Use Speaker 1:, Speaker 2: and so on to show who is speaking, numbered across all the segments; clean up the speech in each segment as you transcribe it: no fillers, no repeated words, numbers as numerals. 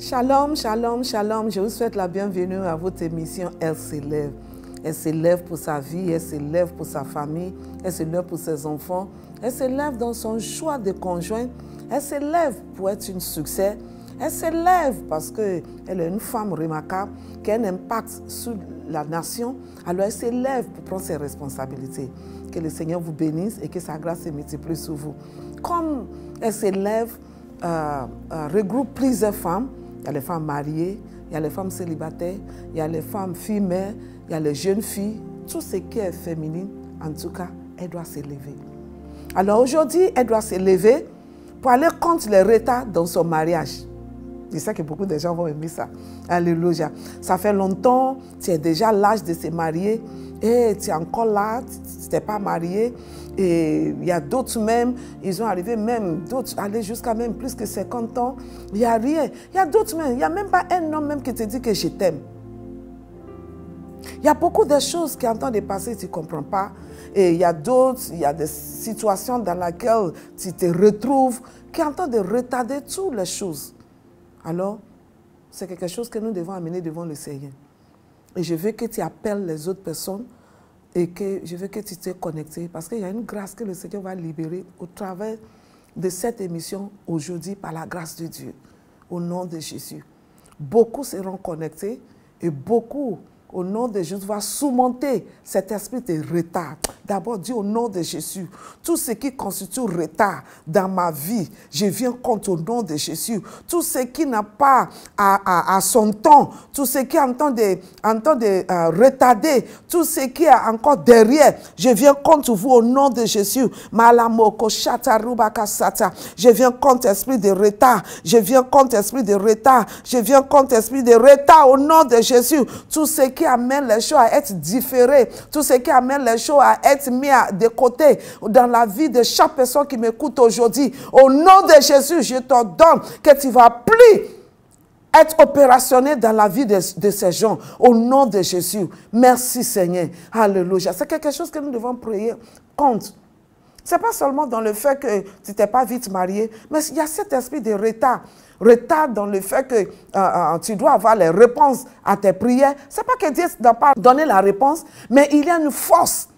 Speaker 1: Shalom, shalom, shalom. Je vous souhaite la bienvenue à votre émission Elle s'élève. Elle s'élève pour sa vie, elle s'élève pour sa famille, elle s'élève pour ses enfants, elle s'élève dans son choix de conjoint, elle s'élève pour être un succès, elle s'élève parce qu'elle est une femme remarquable, qui a un impact sur la nation, alors elle s'élève pour prendre ses responsabilités. Que le Seigneur vous bénisse et que sa grâce se multiplie sur vous. Comme elle s'élève, regroupe plusieurs femmes. Il y a les femmes mariées, il y a les femmes célibataires, il y a les femmes filles-mères, il y a les jeunes filles. Tout ce qui est féminin, en tout cas, elle doit s'élever. Alors aujourd'hui, elle doit s'élever pour aller contre les retards dans son mariage. Je sais que beaucoup de gens vont aimer ça. Alléluia. Ça fait longtemps, tu es déjà à l'âge de se marier et tu es encore là, tu n'es pas marié. Et il y a d'autres même, ils ont arrivé même, d'autres aller jusqu'à même plus que 50 ans. Il n'y a rien. Il y a d'autres même, il n'y a même pas un homme même qui te dit que je t'aime. Il y a beaucoup de choses qui en train de passer, tu ne comprends pas. Et il y a d'autres, il y a des situations dans lesquelles tu te retrouves qui sont en train de retarder toutes les choses. Alors, c'est quelque chose que nous devons amener devant le Seigneur. Et je veux que tu appelles les autres personnes et que je veux que tu te connectes parce qu'il y a une grâce que le Seigneur va libérer au travers de cette émission aujourd'hui par la grâce de Dieu, au nom de Jésus. Beaucoup seront connectés et beaucoup, au nom de Jésus, va surmonter cet esprit de retard. D'abord, dis au nom de Jésus, tout ce qui constitue retard dans ma vie, je viens contre au nom de Jésus. Tout ce qui n'a pas à son temps, tout ce qui est en train de retarder, tout ce qui est encore derrière, je viens contre vous au nom de Jésus. Je viens contre l'esprit de retard, je viens contre l'esprit de retard, je viens contre l'esprit de retard au nom de Jésus. Tout ce qui amène les choses à être différées, tout ce qui amène les choses à être mis de côté dans la vie de chaque personne qui m'écoute aujourd'hui. Au nom de Jésus, je t'ordonne que tu ne vas plus être opérationnel dans la vie de ces gens. Au nom de Jésus. Merci Seigneur. Alléluia. C'est quelque chose que nous devons prier contre. Ce n'est pas seulement dans le fait que tu n'étais pas vite marié, mais il y a cet esprit de retard. Retard dans le fait que tu dois avoir les réponses à tes prières. Ce n'est pas que Dieu n'a pas donné la réponse, mais il y a une force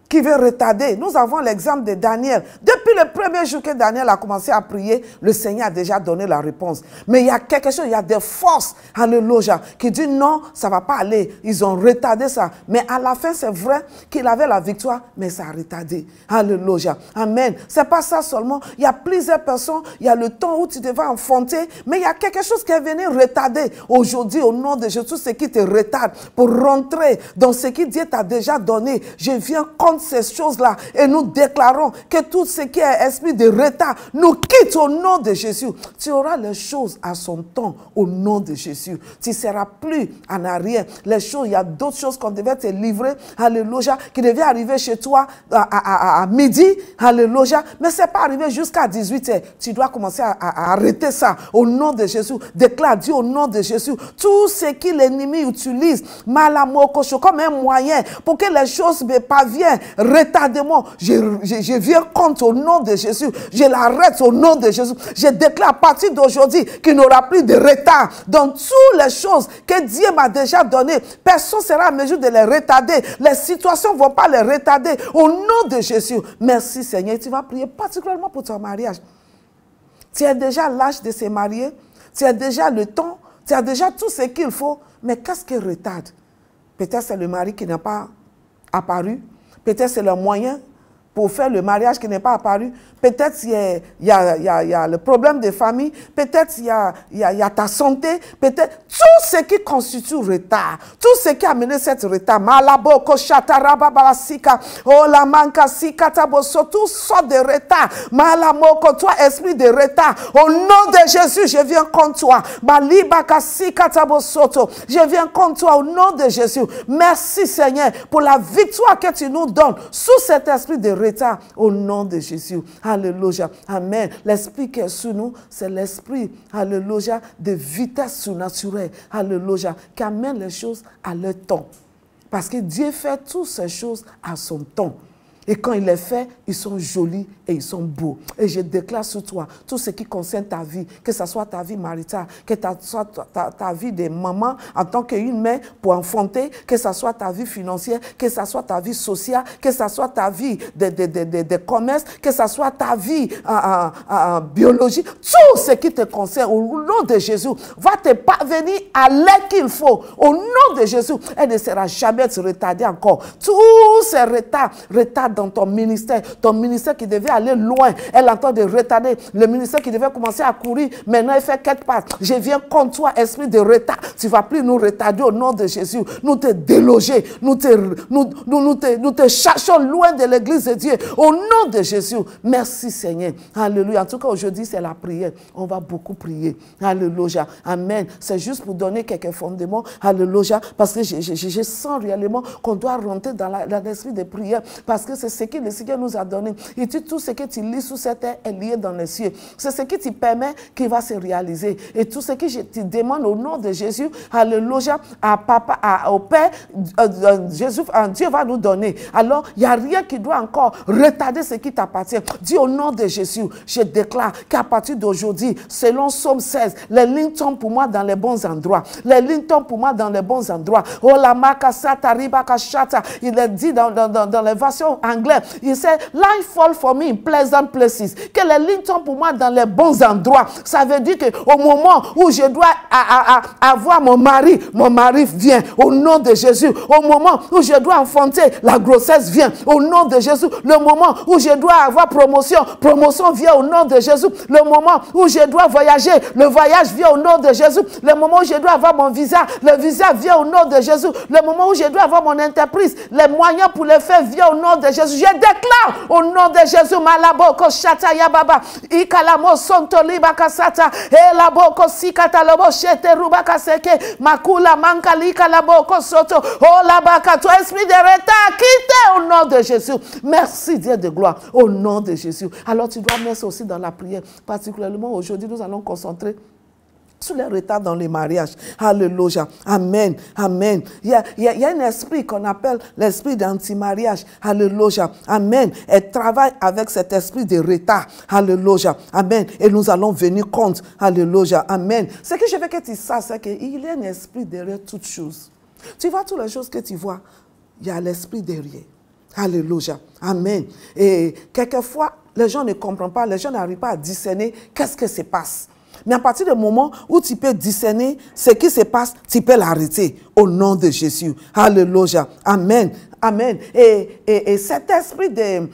Speaker 1: qui veut retarder. Nous avons l'exemple de Daniel. Depuis le premier jour que Daniel a commencé à prier, le Seigneur a déjà donné la réponse. Mais il y a quelque chose, il y a des forces, alléluia, qui disent non, ça ne va pas aller. Ils ont retardé ça. Mais à la fin, c'est vrai qu'il avait la victoire, mais ça a retardé. Alléluia. Amen. Ce n'est pas ça seulement. Il y a plusieurs personnes, il y a le temps où tu devais enfanter, mais il y a quelque chose qui est venu retarder. Aujourd'hui, au nom de Jésus, tout ce qui te retarde pour rentrer dans ce que Dieu t'a déjà donné, je viens contre ces choses-là et nous déclarons que tout ce qui est esprit de retard nous quitte au nom de Jésus. Tu auras les choses à son temps au nom de Jésus. Tu ne seras plus en arrière. Les choses, il y a d'autres choses qu'on devait te livrer, alléluia, qui devaient arriver chez toi à midi, alléluia, mais ce n'est pas arrivé jusqu'à 18h. Tu dois commencer à arrêter ça au nom de Jésus. Déclare Dieu au nom de Jésus. Tout ce que l'ennemi utilise, malamoko, comme un moyen pour que les choses me parviennent, retardez-moi. Je viens contre au nom de Jésus. Je l'arrête au nom de Jésus. Je déclare à partir d'aujourd'hui qu'il n'y aura plus de retard dans toutes les choses que Dieu m'a déjà données. Personne ne sera à mesure de les retarder. Les situations ne vont pas les retarder au nom de Jésus. Merci Seigneur. Tu vas prier particulièrement pour ton mariage. Tu as déjà l'âge de se marier. Tu as déjà le temps. Tu as déjà tout ce qu'il faut. Mais qu'est-ce qui retarde? Peut-être c'est le mari qui n'a pas apparu. Peut-être c'est le moyen pour faire le mariage qui n'est pas apparu. Peut-être il y a le problème de famille. Peut-être il y a ta santé. Peut-être tout ce qui constitue retard. Tout ce qui a amené cette retard. Malaboko, chatarababasika, oh la manka sikataboso, tout sort de retard. Malamoko, toi esprit de retard. Au nom de Jésus, je viens contre toi. Malibaka sikatabosoto, je viens contre toi au nom de Jésus. Merci Seigneur pour la victoire que tu nous donnes sous cet esprit de retard au nom de Jésus. Alléluia. Amen. L'esprit qui est sous nous, c'est l'esprit, alléluia, de vitesse surnaturelle. Alléluia. Qui amène les choses à leur temps. Parce que Dieu fait toutes ces choses à son temps. Et quand il est fait, ils sont jolis et ils sont beaux. Et je déclare sur toi, tout ce qui concerne ta vie, que ce soit ta vie maritale, que ce soit ta vie de maman en tant qu'une mère pour enfanter, que ce soit ta vie financière, que ce soit ta vie sociale, que ce soit ta vie de commerce, que ce soit ta vie biologique, tout ce qui te concerne, au nom de Jésus, va te parvenir à l'heure qu'il faut. Au nom de Jésus, elle ne sera jamais retardée encore. Tous ces retards dans ton ministère qui devait aller loin, elle est en train de retarder. Le ministère qui devait commencer à courir, maintenant il fait 4 pas. Je viens contre toi, esprit de retard. Tu ne vas plus nous retarder au nom de Jésus. Nous te déloger, nous te cherchons loin de l'église de Dieu. Au nom de Jésus, merci Seigneur. Alléluia. En tout cas, aujourd'hui, c'est la prière. On va beaucoup prier. Alléluia. Amen. C'est juste pour donner quelques fondements. Alléluia. Parce que je sens réellement qu'on doit rentrer dans l'esprit de prière. Parce que c'est ce que le Seigneur nous a donné. Et tout ce que tu lis sous cette terre est lié dans les cieux. C'est ce qui te permet qu'il va se réaliser. Et tout ce que je te demande au nom de Jésus, alléluia, à Papa, au Père, Jésus, Dieu va nous donner. Alors, il n'y a rien qui doit encore retarder ce qui t'appartient. Dis au nom de Jésus, je déclare qu'à partir d'aujourd'hui, selon Psaume 16, les lignes tombent pour moi dans les bons endroits. Les lignes tombent pour moi dans les bons endroits. Oh la makasata ribakashata. Il est dit dans les versions anglaises, il sait, life fall for me in pleasant places. Que les lignes tombent pour moi dans les bons endroits. Ça veut dire qu'au moment où je dois avoir mon mari vient au nom de Jésus. Au moment où je dois enfanter, la grossesse vient au nom de Jésus. Le moment où je dois avoir promotion vient au nom de Jésus. Le moment où je dois voyager, le voyage vient au nom de Jésus. Le moment où je dois avoir mon visa, le visa vient au nom de Jésus. Le moment où je dois avoir mon entreprise, les moyens pour le faire viennent au nom de Jésus. Je déclare au nom de Jésus, Malaboko Shata Yababa, Ikalamo Sontoli Bakasata, Elaboko Sikata Lobo Shete Rubakaseke, Makula Mankalika Laboko Soto, Oh Labaka, toi esprit de retard, quittez au nom de Jésus. Merci Dieu de gloire, au nom de Jésus. Alors tu dois mettre aussi dans la prière, particulièrement aujourd'hui, nous allons concentrer sur les retards dans les mariages. Alléluia. Amen. Amen. Il y a un esprit qu'on appelle l'esprit d'anti-mariage. Alléluia. Amen. Elle travaille avec cet esprit de retard. Alléluia. Amen. Et nous allons venir compte. Alléluia. Amen. Ce que je veux que tu saches, c'est qu'il y a un esprit derrière toutes choses. Tu vois toutes les choses que tu vois, il y a l'esprit derrière. Alléluia. Amen. Et quelquefois, les gens ne comprennent pas, les gens n'arrivent pas à discerner qu'est-ce qui se passe. Mais à partir du moment où tu peux discerner ce qui se passe, tu peux l'arrêter au nom de Jésus. Alléluia. Amen. Amen. Et cet esprit de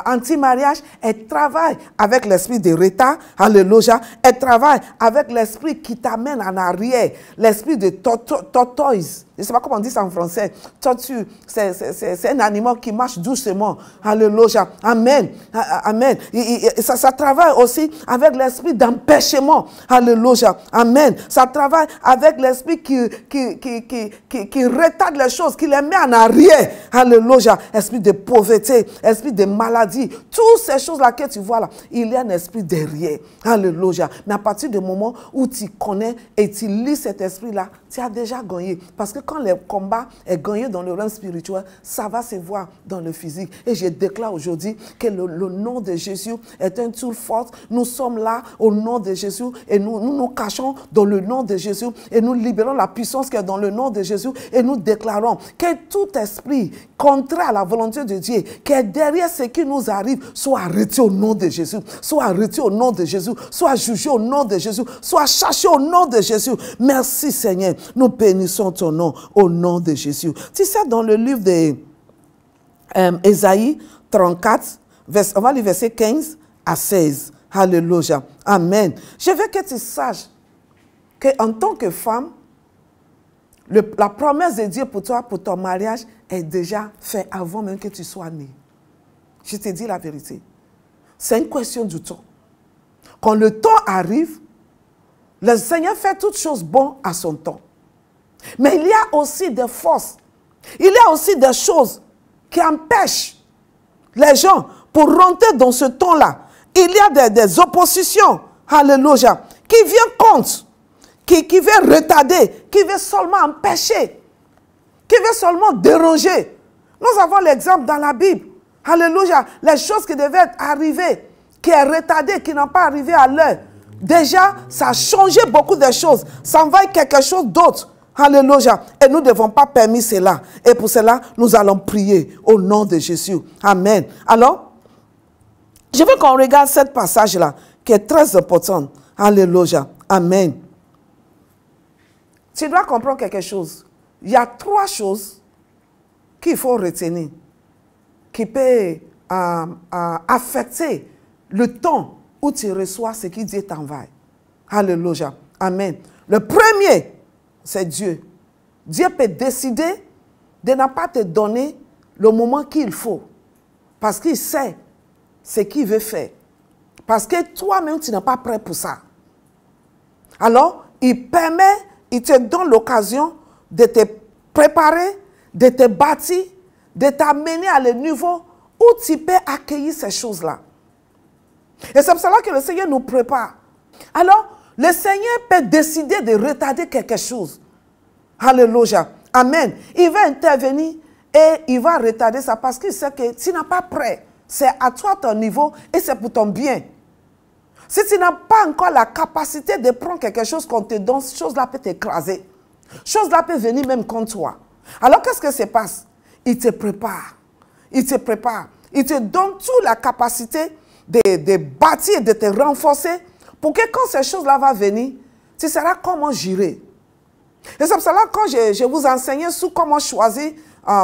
Speaker 1: anti-mariage, elle travaille avec l'esprit de retard. Alléluia. Elle travaille avec l'esprit qui t'amène en arrière. L'esprit de tortoise. Je ne sais pas comment on dit ça en français. Tortue, c'est un animal qui marche doucement. Alléluia. Amen. Amen. Et ça travaille aussi avec l'esprit d'empêchement. Alléluia. Amen. Ça travaille avec l'esprit qui retarde les choses, qui les met en arrière. Alléluia. Esprit de pauvreté, esprit de maladie. Toutes ces choses-là que tu vois là, il y a un esprit derrière. Alléluia. Mais à partir du moment où tu connais et tu lis cet esprit-là, tu as déjà gagné. Parce que quand le combat est gagné dans le rang spirituel, ça va se voir dans le physique. Et je déclare aujourd'hui que le nom de Jésus est un tour fort. Nous sommes là au nom de Jésus et nous cachons dans le nom de Jésus et nous libérons la puissance qui est dans le nom de Jésus et nous déclarons que tout esprit contraire à la volonté de Dieu, qui est derrière ce qui nous arrive, soit arrêté au nom de Jésus, soit arrêté au nom de Jésus, soit jugé au nom de Jésus, soit chassé au nom de Jésus. Merci Seigneur. Nous bénissons ton nom au nom de Jésus. Tu sais, dans le livre d'Ésaïe 34, on va lire verset 15 à 16. Alléluia. Amen. Je veux que tu saches qu'en tant que femme, la promesse de Dieu pour toi, pour ton mariage, est déjà faite avant même que tu sois née. Je te dis la vérité. C'est une question du temps. Quand le temps arrive, le Seigneur fait toutes choses bonnes à son temps. Mais il y a aussi des forces. Il y a aussi des choses qui empêchent les gens pour rentrer dans ce temps-là. Il y a des oppositions, alléluia, qui viennent contre, qui veulent retarder, qui veulent seulement empêcher, qui veulent seulement déranger. Nous avons l'exemple dans la Bible. Alléluia. Les choses qui devaient arriver, qui est retardé, qui n'ont pas arrivé à l'heure. Déjà, ça a changé beaucoup de choses. Ça envoie quelque chose d'autre. Alléluia. Et nous ne devons pas permettre cela. Et pour cela, nous allons prier au nom de Jésus. Amen. Alors, je veux qu'on regarde ce passage-là, qui est très important. Alléluia. Amen. Tu dois comprendre quelque chose. Il y a 3 choses qu'il faut retenir, qui peuvent affecter le temps où tu reçois ce que Dieu t'envoie. Alléluia. Amen. Le premier, c'est Dieu. Dieu peut décider de ne pas te donner le moment qu'il faut. Parce qu'il sait ce qu'il veut faire. Parce que toi-même, tu n'es pas prêt pour ça. Alors, il te donne l'occasion de te préparer, de te bâtir, de t'amener à le niveau où tu peux accueillir ces choses-là. Et c'est pour cela que le Seigneur nous prépare. Alors, le Seigneur peut décider de retarder quelque chose. Alléluia. Amen. Il va intervenir et il va retarder ça parce qu'il sait que tu n'es pas prêt. C'est à toi ton niveau et c'est pour ton bien. Si tu n'as pas encore la capacité de prendre quelque chose qu'on te donne, cette chose-là peut t'écraser. Chose-là peut venir même contre toi. Alors, qu'est-ce que se passe? Il te prépare. Il te prépare. Il te donne toute la capacité de bâtir, de te renforcer pour que quand ces choses-là vont venir, tu sauras comment gérer. Et c'est pour cela que quand je vous enseignais sur comment choisir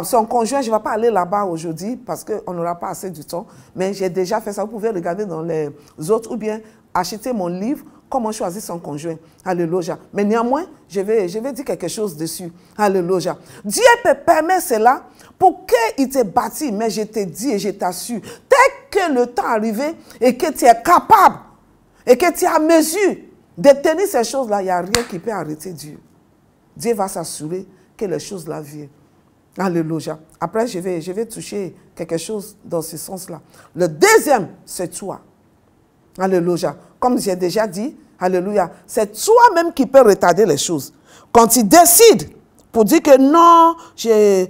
Speaker 1: son conjoint, je ne vais pas aller là-bas aujourd'hui parce qu'on n'aura pas assez de temps. Mais j'ai déjà fait ça. Vous pouvez regarder dans les autres ou bien acheter mon livre, comment choisir son conjoint. Alléluia. Mais néanmoins, je vais dire quelque chose dessus. Alléluia. Dieu peut permettre cela pour qu'il te bâtisse. Mais je te dis et je t'assure, dès que le temps arrive et que tu es capable et que tu as mesure de tenir ces choses-là, il n'y a rien qui peut arrêter Dieu. Dieu va s'assurer que les choses-là viennent. Alléluia. Après, je vais toucher quelque chose dans ce sens-là. Le deuxième, c'est toi. Alléluia. Comme j'ai déjà dit, alléluia, c'est toi-même qui peux retarder les choses. Quand tu décides pour dire que non, je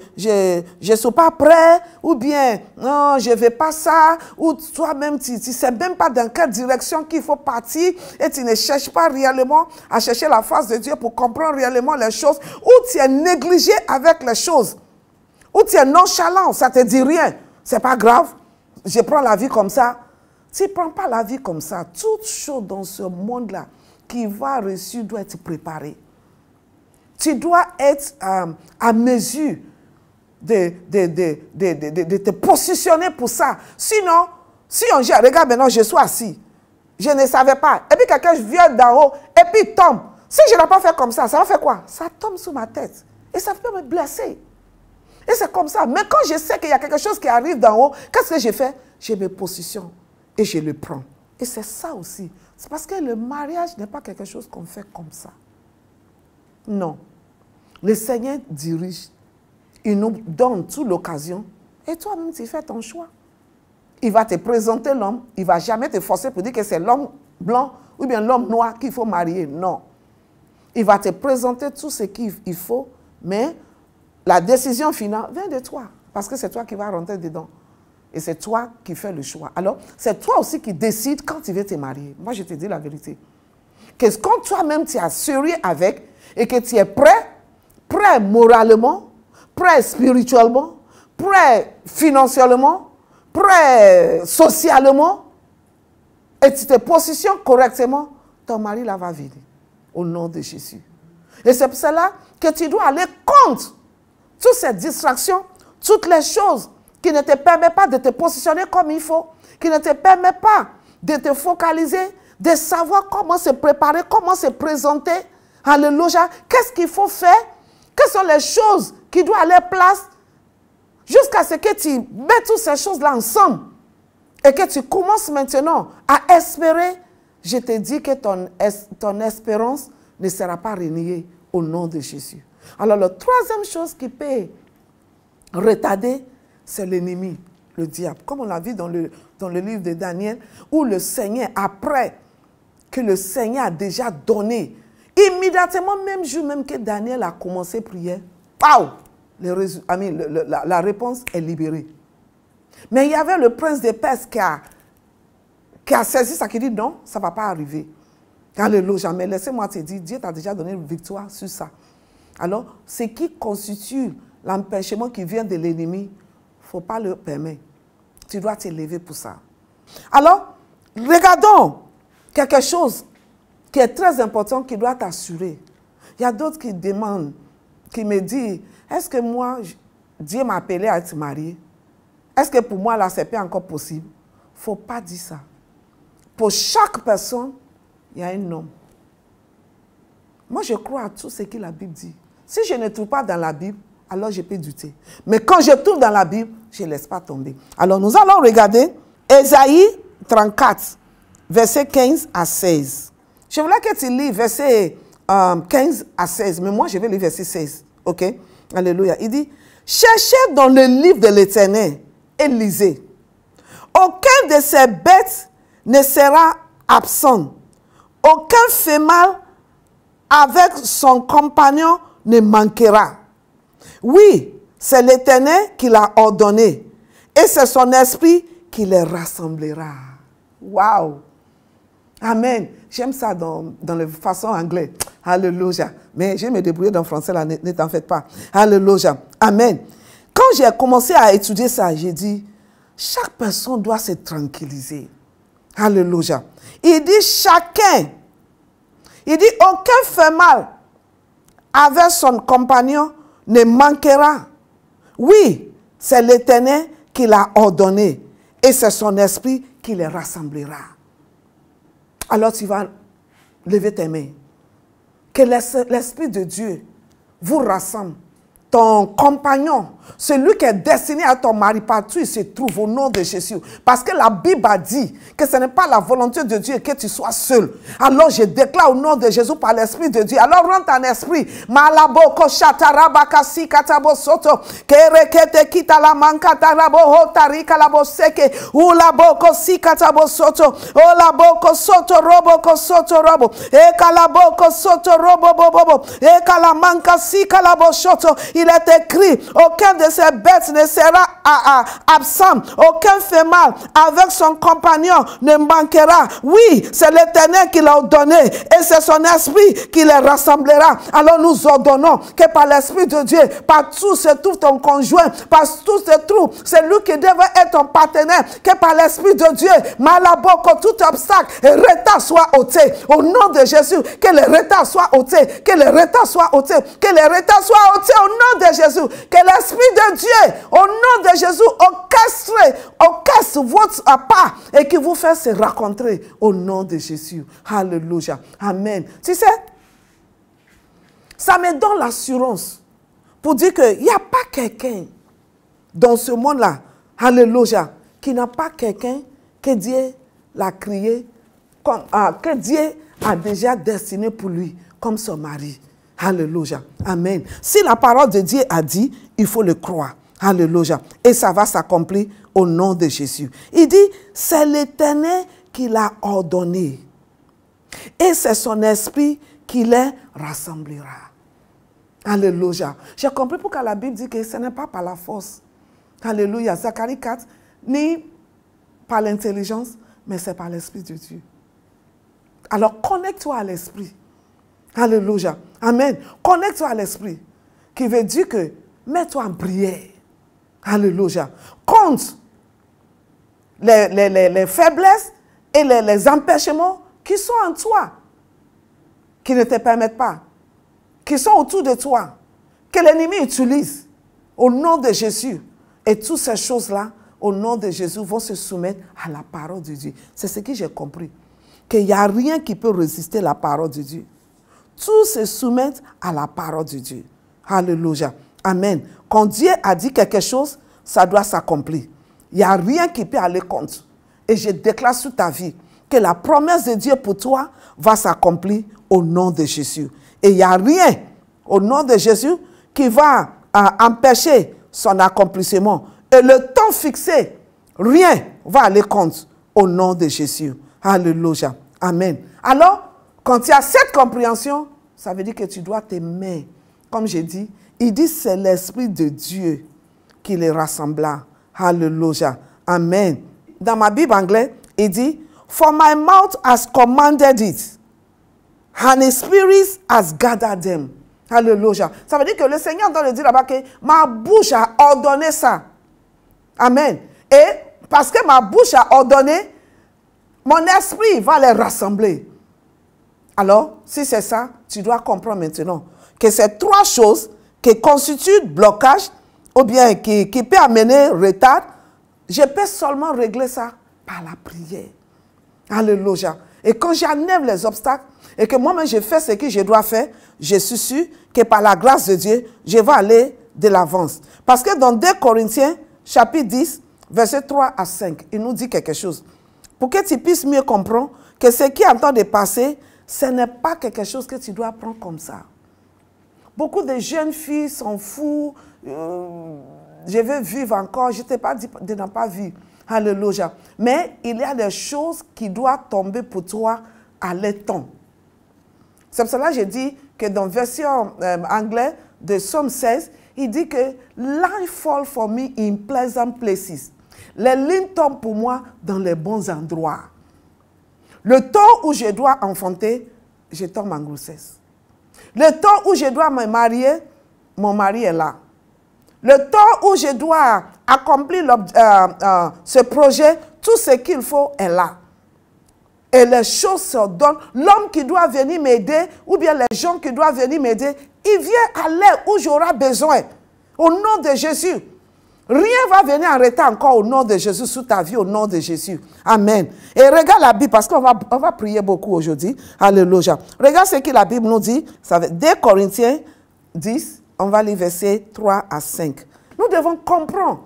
Speaker 1: ne suis pas prêt, ou bien non, je ne veux pas ça, ou toi-même, tu ne sais même pas dans quelle direction qu'il faut partir, et tu ne cherches pas réellement à chercher la face de Dieu pour comprendre réellement les choses, ou tu es négligé avec les choses, ou tu es nonchalant, ça ne te dit rien, ce n'est pas grave, je prends la vie comme ça. Tu ne prends pas la vie comme ça. Toute chose dans ce monde-là qui va réussir doit être préparée. Tu dois être à mesure de te positionner pour ça. Sinon, si on dit, regarde maintenant, je suis assis, je ne savais pas, et puis quelqu'un vient d'en haut, et puis il tombe. Si je n'ai pas fait comme ça va faire quoi? Ça tombe sur ma tête. Et ça peut me blesser. Et c'est comme ça. Mais quand je sais qu'il y a quelque chose qui arrive d'en haut, qu'est-ce que je fais? Je me positionne. Et je le prends. Et c'est ça aussi. C'est parce que le mariage n'est pas quelque chose qu'on fait comme ça. Non. Le Seigneur dirige. Il nous donne toute l'occasion. Et toi-même, tu fais ton choix. Il va te présenter l'homme. Il ne va jamais te forcer pour dire que c'est l'homme blanc ou bien l'homme noir qu'il faut marier. Non. Il va te présenter tout ce qu'il faut. Mais la décision finale vient de toi. Parce que c'est toi qui vas rentrer dedans. Et c'est toi qui fais le choix. Alors, c'est toi aussi qui décides quand tu veux te marier. Moi, je te dis la vérité. Que quand toi-même tu es sérieux avec et que tu es prêt moralement, prêt spirituellement, prêt financièrement, prêt socialement, et tu te positionnes correctement, ton mari là va venir. Au nom de Jésus. Et c'est pour cela que tu dois aller contre toutes ces distractions, toutes les choses qui ne te permet pas de te positionner comme il faut, qui ne te permet pas de te focaliser, de savoir comment se préparer, comment se présenter. Alléluia. Qu'est-ce qu'il faut faire? Quelles sont les choses qui doivent aller place jusqu'à ce que tu mets toutes ces choses-là ensemble et que tu commences maintenant à espérer. Je te dis que ton espérance ne sera pas reniée au nom de Jésus. Alors, la troisième chose qui peut retarder, c'est l'ennemi, le diable. Comme on l'a vu dans le livre de Daniel, où le Seigneur, après que le Seigneur a déjà donné, immédiatement, même jour même que Daniel a commencé à prier, la réponse est libérée. Mais il y avait le prince des Perses qui a saisi ça, qui dit non, ça ne va pas arriver. Alléluia. Mais laissez-moi te dire, Dieu t'a déjà donné une victoire sur ça. Alors, ce qui constitue l'empêchement qui vient de l'ennemi, il ne faut pas le permettre. Tu dois t'élever pour ça. Alors, regardons quelque chose qui est très important, qui doit t'assurer. Il y a d'autres qui demandent, qui me disent, est-ce que moi, Dieu m'a appelé à être marié? Est-ce que pour moi, là, ce n'est pas encore possible? Il ne faut pas dire ça. Pour chaque personne, il y a un homme. Moi, je crois à tout ce que la Bible dit. Si je ne trouve pas dans la Bible, alors je peux douter. Mais quand je trouve dans la Bible, je ne laisse pas tomber. Alors, nous allons regarder Ésaïe 34, versets 15 à 16. Je voulais que tu lis verset 15 à 16, mais moi, je vais lire verset 16. OK? Alléluia. Il dit, cherchez dans le livre de l'Éternel et lisez. Aucun de ces bêtes ne sera absent. Aucun femelle avec son compagnon ne manquera. Oui, c'est l'Éternel qui l'a ordonné. Et c'est son esprit qui les rassemblera. Waouh! Amen. J'aime ça dans la façon anglaise. Alléluia. Mais je vais me débrouiller dans le français, là, ne t'en faites pas. Alléluia. Amen. Quand j'ai commencé à étudier ça, j'ai dit, chaque personne doit se tranquilliser. Alléluia. Il dit chacun. Il dit aucun femelle avec son compagnon ne manquera. Oui, c'est l'Éternel qui l'a ordonné. Et c'est son esprit qui les rassemblera. Alors tu vas lever tes mains. Que l'Esprit de Dieu vous rassemble. Ton compagnon, celui qui est destiné à ton mari, partout il se trouve au nom de Jésus. Parce que la Bible a dit que ce n'est pas la volonté de Dieu que tu sois seul. Alors je déclare au nom de Jésus par l'Esprit de Dieu. Alors rentre en esprit. Malaboko shatarabakasi katabo soto. Kerekete kitalamanka tarabo hotarika labo seke. Ulaboko si katabo soto. Olaboko soto roboko soto robo. Ekalaboko soto robo bobo. Ekalamanka si kalabo soto. Il est écrit, aucun de ces bêtes ne sera absent, aucun femelle avec son compagnon ne manquera. Oui, c'est l'Éternel qui l'a donné et c'est son esprit qui les rassemblera. Alors nous ordonnons que par l'Esprit de Dieu, partout se trouve ton conjoint, partout se trouve celui qui devait être ton partenaire, que par l'Esprit de Dieu, malaboko, tout obstacle et retard soit ôté. Au nom de Jésus, que les retards soient ôtés, que les retards soient ôtés, que les retards soient ôtés au nom de Jésus, que l'Esprit de Dieu, au nom de Jésus, orchestre votre pas et qui vous fait se rencontrer au nom de Jésus. Alléluia. Amen. Tu sais, ça me donne l'assurance pour dire qu'il n'y a pas quelqu'un dans ce monde-là, alléluia, qui n'a pas quelqu'un que Dieu l'a créé, que Dieu a déjà destiné pour lui comme son mari. Alléluia. Amen. Si la parole de Dieu a dit, il faut le croire. Alléluia. Et ça va s'accomplir au nom de Jésus. Il dit, c'est l'Éternel qui l'a ordonné. Et c'est son esprit qui les rassemblera. Alléluia. J'ai compris pourquoi la Bible dit que ce n'est pas par la force. Alléluia. Zacharie 4, ni par l'intelligence, mais c'est par l'Esprit de Dieu. Alors connecte-toi à l'Esprit. Alléluia. Amen. Connecte-toi à l'Esprit. Qui veut dire que mets-toi en prière. Alléluia. Compte les faiblesses et les empêchements qui sont en toi. Qui ne te permettent pas. Qui sont autour de toi. Que l'ennemi utilise. Au nom de Jésus. Et toutes ces choses-là, au nom de Jésus, vont se soumettre à la parole de Dieu. C'est ce que j'ai compris. Qu'il n'y a rien qui peut résister à la parole de Dieu. Tout se soumettent à la parole de Dieu. Alléluia. Amen. Quand Dieu a dit quelque chose, ça doit s'accomplir. Il n'y a rien qui peut aller contre. Et je déclare sur ta vie que la promesse de Dieu pour toi va s'accomplir au nom de Jésus. Et il n'y a rien au nom de Jésus qui va empêcher son accomplissement. Et le temps fixé, rien va aller contre au nom de Jésus. Alléluia. Amen. Alors, quand tu as cette compréhension, ça veut dire que tu dois t'aimer. Comme j'ai dit, il dit c'est l'Esprit de Dieu qui les rassembla Alléluia. Amen. Dans ma Bible anglaise, il dit, for my mouth has commanded it, and his spirit has gathered them. Alléluia. Ça veut dire que le Seigneur doit le dire là-bas que ma bouche a ordonné ça. Amen. Et parce que ma bouche a ordonné, mon esprit va les rassembler. Alors, si c'est ça, tu dois comprendre maintenant que ces trois choses qui constituent blocage ou bien qui peut amener retard, je peux seulement régler ça par la prière. Alléluia. Et quand j'enlève les obstacles et que moi-même je fais ce que je dois faire, je suis sûr que par la grâce de Dieu, je vais aller de l'avance. Parce que dans 2 Corinthiens, chapitre 10, verset 3 à 5, il nous dit quelque chose. Pour que tu puisses mieux comprendre que ce qui est en train de passer, ce n'est pas quelque chose que tu dois prendre comme ça. Beaucoup de jeunes filles s'en foutent. Je veux vivre encore. Je ne t'ai pas dit de ne pas vivre. Alléluia. Mais il y a des choses qui doivent tomber pour toi à l'étang. C'est pour cela que j'ai dit que dans la version anglaise de Psaume 16, il dit que « Life fall for me in pleasant places ». Les lignes tombent pour moi dans les bons endroits. Le temps où je dois enfanter, je tombe en grossesse. Le temps où je dois me marier, mon mari est là. Le temps où je dois accomplir ce projet, tout ce qu'il faut est là. Et les choses se donnent. L'homme qui doit venir m'aider, ou bien les gens qui doivent venir m'aider, il vient à l'heure où j'aurai besoin. Au nom de Jésus. Rien va venir en retard encore au nom de Jésus, sous ta vie, au nom de Jésus. Amen. Et regarde la Bible, parce qu'on va prier beaucoup aujourd'hui. Alléluia. Regarde ce que la Bible nous dit. Ça va 2 Corinthiens 10, on va lire versets 3 à 5. Nous devons comprendre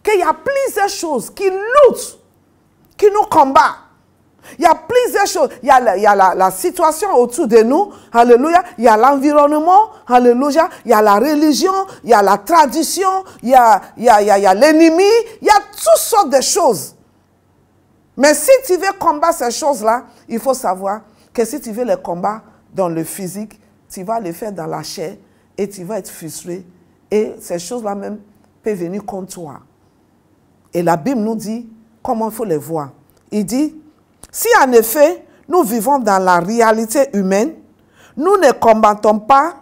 Speaker 1: qu'il y a plusieurs choses qui luttent, qui nous combattent. Il y a plusieurs choses. Il y a la situation autour de nous. Alléluia. Il y a l'environnement. Alléluia. Il y a la religion. Il y a la tradition. Il y a l'ennemi. Il y a toutes sortes de choses. Mais si tu veux combattre ces choses-là, il faut savoir que si tu veux les combattre dans le physique, tu vas les faire dans la chair et tu vas être frustré. Et ces choses-là même peuvent venir contre toi. Et la Bible nous dit comment il faut les voir. Il dit, si en effet, nous vivons dans la réalité humaine, nous ne combattons pas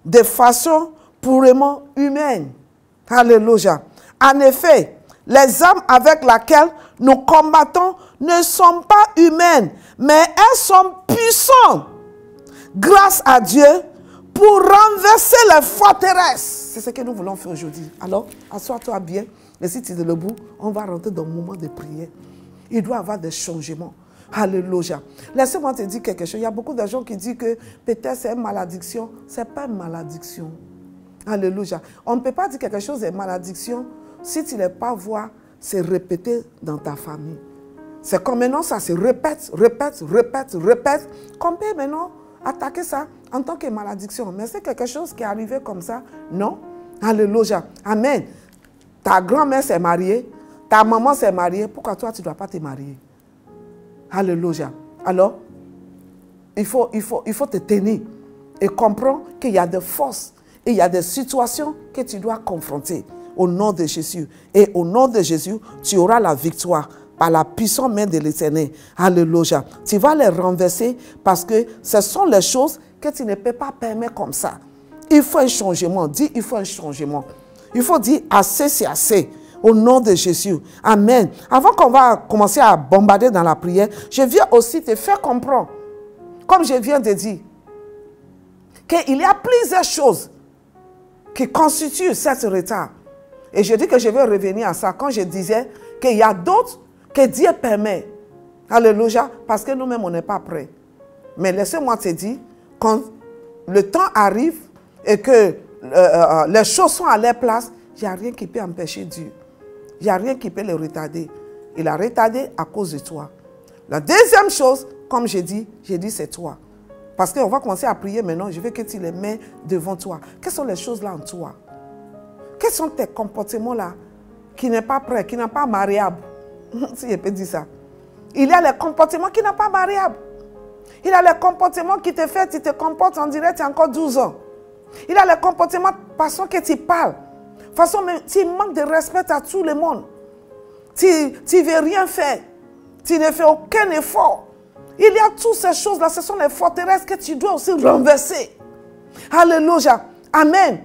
Speaker 1: de façon purement humaine. Alléluia. En effet, les armes avec lesquelles nous combattons ne sont pas humaines, mais elles sont puissantes. Grâce à Dieu pour renverser les forteresses. C'est ce que nous voulons faire aujourd'hui. Alors, assois-toi bien. Et si tu es debout, on va rentrer dans le moment de prière. Il doit y avoir des changements. Alléluia. Laissez-moi te dire quelque chose. Il y a beaucoup de gens qui disent que peut-être c'est une malédiction. Ce n'est pas une malédiction. Alléluia. On ne peut pas dire quelque chose est malédiction si tu ne l'as pas voir se répéter dans ta famille. C'est comme maintenant ça se répète, qu'on peut maintenant attaquer ça en tant que malédiction. Mais c'est quelque chose qui est arrivé comme ça. Non. Alléluia. Amen. Ta grand-mère s'est mariée, ta maman s'est mariée. Pourquoi toi tu ne dois pas te marier? Alléluia. Alors, il faut te tenir et comprendre qu'il y a des forces et il y a des situations que tu dois confronter au nom de Jésus. Et au nom de Jésus, tu auras la victoire par la puissante main de l'Éternel. Alléluia. Tu vas les renverser parce que ce sont les choses que tu ne peux pas permettre comme ça. Il faut un changement. Dis, il faut un changement. Il faut dire assez, c'est assez. Au nom de Jésus. Amen. Avant qu'on va commencer à bombarder dans la prière, je viens aussi te faire comprendre, comme je viens de dire, qu'il y a plusieurs choses qui constituent cet retard. Et je dis que je vais revenir à ça quand je disais qu'il y a d'autres que Dieu permet. Alléluia. Parce que nous-mêmes, on n'est pas prêts. Mais laissez-moi te dire, quand le temps arrive et que les choses sont à leur place, il n'y a rien qui peut empêcher Dieu. Il n'y a rien qui peut le retarder. Il a retardé à cause de toi. La deuxième chose, comme j'ai dit c'est toi. Parce qu'on va commencer à prier maintenant. Je veux que tu les mets devant toi. Quelles sont les choses là en toi? Quels sont tes comportements là qui n'est pas prêt, qui n'est pas mariable? Si je peux dire ça. Il y a les comportements qui n'est pas mariable. Il y a les comportements qui te fait, tu te comportes, on dirait que tu as encore 12 ans. Il y a les comportements, façon que tu parles. toute façon, tu manques de respect à tout le monde. Tu ne veux rien faire. Tu ne fais aucun effort. Il y a toutes ces choses-là, ce sont les forteresses que tu dois aussi renverser. Alléluia. Amen.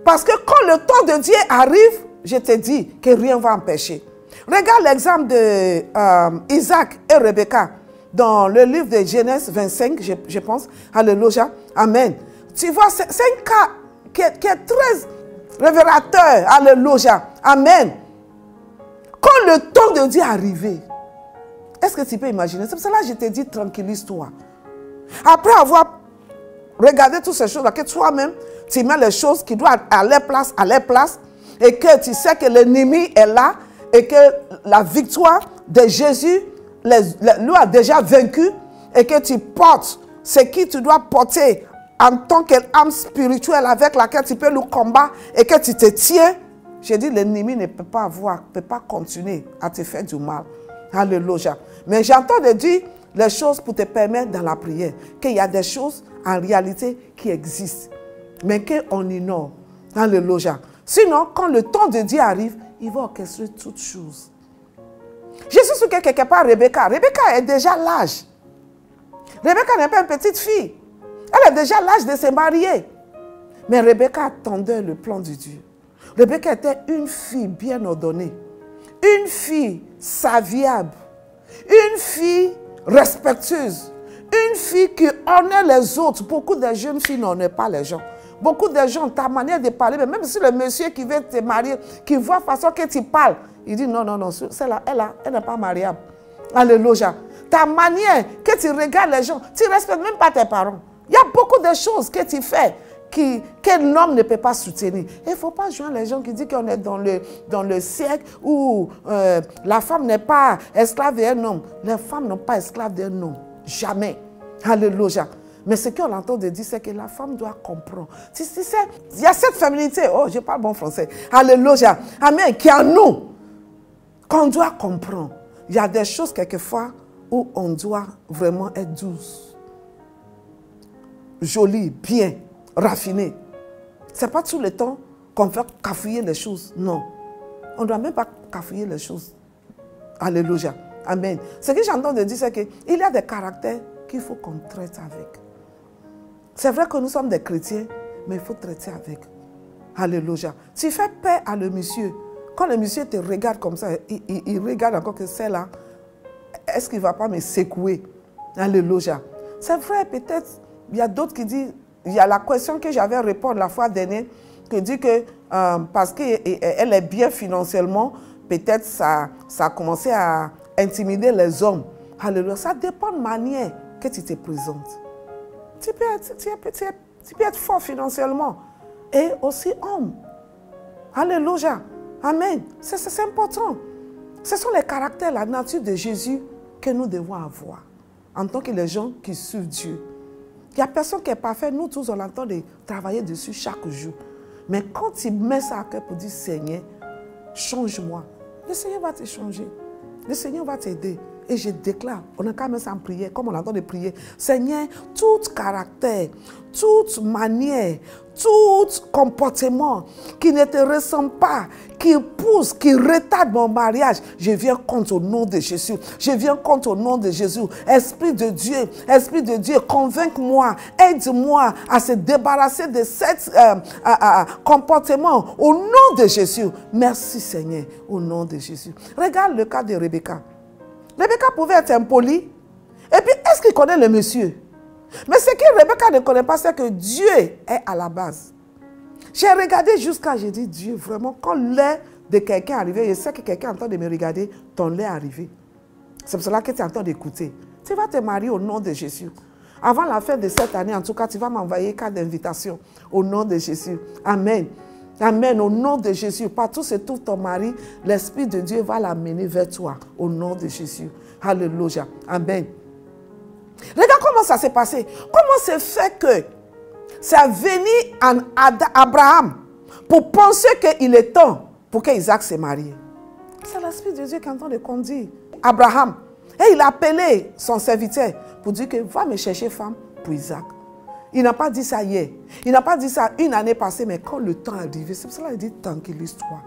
Speaker 1: Parce que quand le temps de Dieu arrive, je te dis que rien ne va empêcher. Regarde l'exemple de Isaac et Rebecca dans le livre de Genèse 25, je pense. Alléluia. Amen. Tu vois, c'est un cas qui est très révélateur. Alléluia. Amen. Quand le temps de Dieu est arrivé, est-ce que tu peux imaginer? C'est pour cela que je te dis, tranquillise-toi. Après avoir regardé toutes ces choses-là, que toi-même, tu mets les choses qui doivent à leur place, et que tu sais que l'ennemi est là, et que la victoire de Jésus lui a déjà vaincu, et que tu portes ce que tu dois porter en tant qu'âme spirituelle avec laquelle tu peux le combattre, et que tu te tiens. J'ai dit, l'ennemi ne peut pas continuer à te faire du mal. Alléluia. Mais j'entends de dire les choses pour te permettre dans la prière, qu'il y a des choses en réalité qui existent, mais qu'on ignore. Alléluia. Sinon, quand le temps de Dieu arrive, il va orchestrer toutes choses. Je suis sûr que quelque part, Rebecca est déjà l'âge. Rebecca n'est pas une petite fille. Elle est déjà l'âge de se marier. Mais Rebecca attendait le plan de Dieu. Rebecca était une fille bien ordonnée, une fille serviable, une fille respectueuse, une fille qui honore les autres. Beaucoup de jeunes filles n'honorent pas les gens. Beaucoup de gens, ta manière de parler, même si le monsieur qui veut te marier, qui voit la façon que tu parles, il dit non, celle-là, elle n'est pas mariable. Alléluia. Ta manière que tu regardes les gens, tu ne respectes même pas tes parents. Il y a beaucoup de choses que tu fais qu'un homme ne peut pas soutenir. Il ne faut pas joindre les gens qui disent qu'on est dans le siècle où la femme n'est pas esclave d'un homme. Les femmes n'ont pas esclave d'un homme. Jamais. Alléluia. Mais ce qu'on entend de dire, c'est que la femme doit comprendre. Il y a cette féminité, oh, je parle bon français. Alléluia. Amen. Qui est en nous, qu'on doit comprendre. Il y a des choses quelquefois où on doit vraiment être douce, jolie, bien, raffinée. Ce n'est pas tout le temps qu'on fait cafouiller les choses. Non. On ne doit même pas cafouiller les choses. Alléluia. Amen. Ce que j'entends de dire, c'est qu'il y a des caractères qu'il faut qu'on traite avec. C'est vrai que nous sommes des chrétiens, mais il faut traiter avec. Alléluia. Tu fais paix à le monsieur. Quand le monsieur te regarde comme ça, il regarde encore que c'est là. Est-ce qu'il ne va pas me secouer? Alléluia. C'est vrai, peut-être, il y a d'autres qui disent, il y a la question que j'avais répondu la fois dernière, qui dit que parce qu'elle est bien financièrement, peut-être ça a commencé à intimider les hommes. Alléluia. Ça dépend de la manière que tu te présentes. Tu peux être fort financièrement et aussi homme. Alléluia. Amen. C'est important. Ce sont les caractères, la nature de Jésus que nous devons avoir en tant que les gens qui suivent Dieu. Il n'y a personne qui est parfait. Nous tous, on entend de travailler dessus chaque jour. Mais quand tu mets ça à cœur pour dire, Seigneur, change-moi, le Seigneur va te changer. Le Seigneur va t'aider. Et je déclare, on a quand même ça en prière, comme on entend de prier. Seigneur, tout caractère, toute manière, tout comportement qui ne te ressemble pas, qui pousse, qui retarde mon mariage, je viens contre au nom de Jésus. Je viens contre au nom de Jésus. Esprit de Dieu, convainc-moi, aide-moi à se débarrasser de cet comportement au nom de Jésus. Merci Seigneur, au nom de Jésus. Regarde le cas de Rebecca. Rebecca pouvait être impolie. Et puis, est-ce qu'il connaît le monsieur? Mais ce que Rebecca ne connaît pas, c'est que Dieu est à la base. J'ai regardé jusqu'à, j'ai dit, Dieu, vraiment, quand l'air de quelqu'un est arrivé, je sais que quelqu'un est en train de me regarder, ton lait est arrivé. C'est pour cela que tu es en train d'écouter. Tu vas te marier au nom de Jésus. Avant la fin de cette année, en tout cas, tu vas m'envoyer carte d'invitation au nom de Jésus. Amen. Amen, au nom de Jésus. Partout se trouve ton mari, l'Esprit de Dieu va l'amener vers toi, au nom de Jésus. Alléluia. Amen. Regarde comment ça s'est passé. Comment c'est fait que c'est venu en Abraham pour penser qu'il est temps pour qu'Isaac se marie. C'est l'Esprit de Dieu qui est en train de conduire Abraham. Et il a appelé son serviteur pour dire que va me chercher femme pour Isaac. Il n'a pas dit ça hier. Il n'a pas dit ça une année passée, mais quand le temps est arrivé, c'est pour cela qu'il dit tranquillise-toi.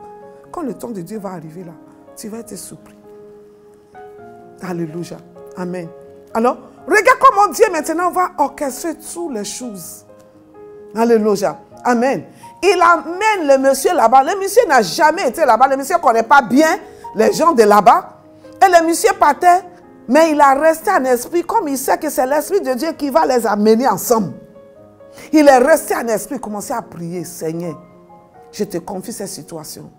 Speaker 1: Quand le temps de Dieu va arriver là, tu vas être surpris. Alléluia. Amen. Alors, regarde comment Dieu maintenant va orchestrer toutes les choses. Alléluia. Amen. Il amène le monsieur là-bas. Le monsieur n'a jamais été là-bas. Le monsieur ne connaît pas bien les gens de là-bas. Et le monsieur partait, mais il a resté en esprit, comme il sait que c'est l'Esprit de Dieu qui va les amener ensemble. Il est resté en esprit, commencé à prier. Seigneur, je te confie cette situation.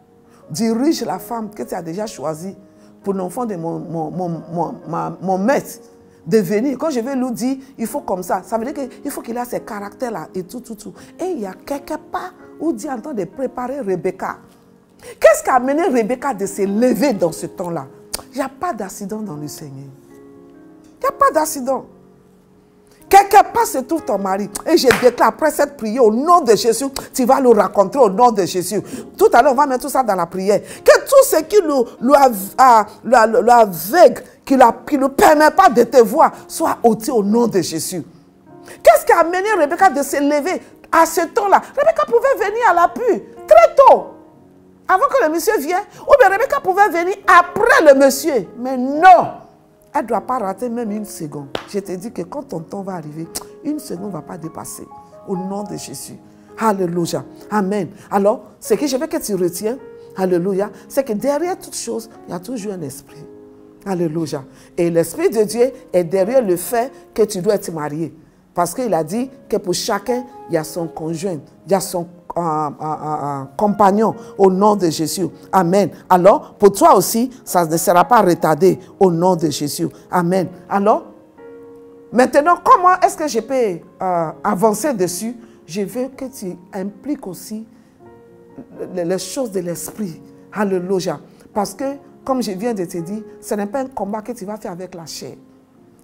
Speaker 1: Dirige la femme que tu as déjà choisie pour l'enfant de mon maître de venir. Quand je vais lui dire, il faut comme ça. Ça veut dire qu'il faut qu'il ait ces caractères-là et tout. Et il y a quelque part où Dieu est en train de préparer Rebecca. Qu'est-ce qui a amené Rebecca de se lever dans ce temps-là? Il n'y a pas d'accident dans le Seigneur. Il n'y a pas d'accident. Quelque part se trouve ton mari. Et je déclare après cette prière au nom de Jésus, tu vas le raconter au nom de Jésus. Tout à l'heure, on va mettre tout ça dans la prière. Que tout ce qui lui aveugle, qui ne lui permet pas de te voir, soit ôté au nom de Jésus. Qu'est-ce qui a amené Rebecca de se lever à ce temps-là? Rebecca pouvait venir à l'appui très tôt, avant que le monsieur vienne. Ou bien Rebecca pouvait venir après le monsieur. Mais non! Elle ne doit pas rater même une seconde. Je te dis que quand ton temps va arriver, une seconde ne va pas dépasser. Au nom de Jésus. Alléluia. Amen. Alors, ce que je veux que tu retiens, alléluia, c'est que derrière toute chose, il y a toujours un esprit. Alléluia. Et l'Esprit de Dieu est derrière le fait que tu dois être marié. Parce qu'il a dit que pour chacun, il y a son conjoint, il y a son compagnon au nom de Jésus. Amen. Alors, pour toi aussi, ça ne sera pas retardé au nom de Jésus. Amen. Alors, maintenant, comment est-ce que je peux avancer dessus? Je veux que tu impliques aussi les choses de l'esprit. Alléluia. Parce que, comme je viens de te dire, ce n'est pas un combat que tu vas faire avec la chair.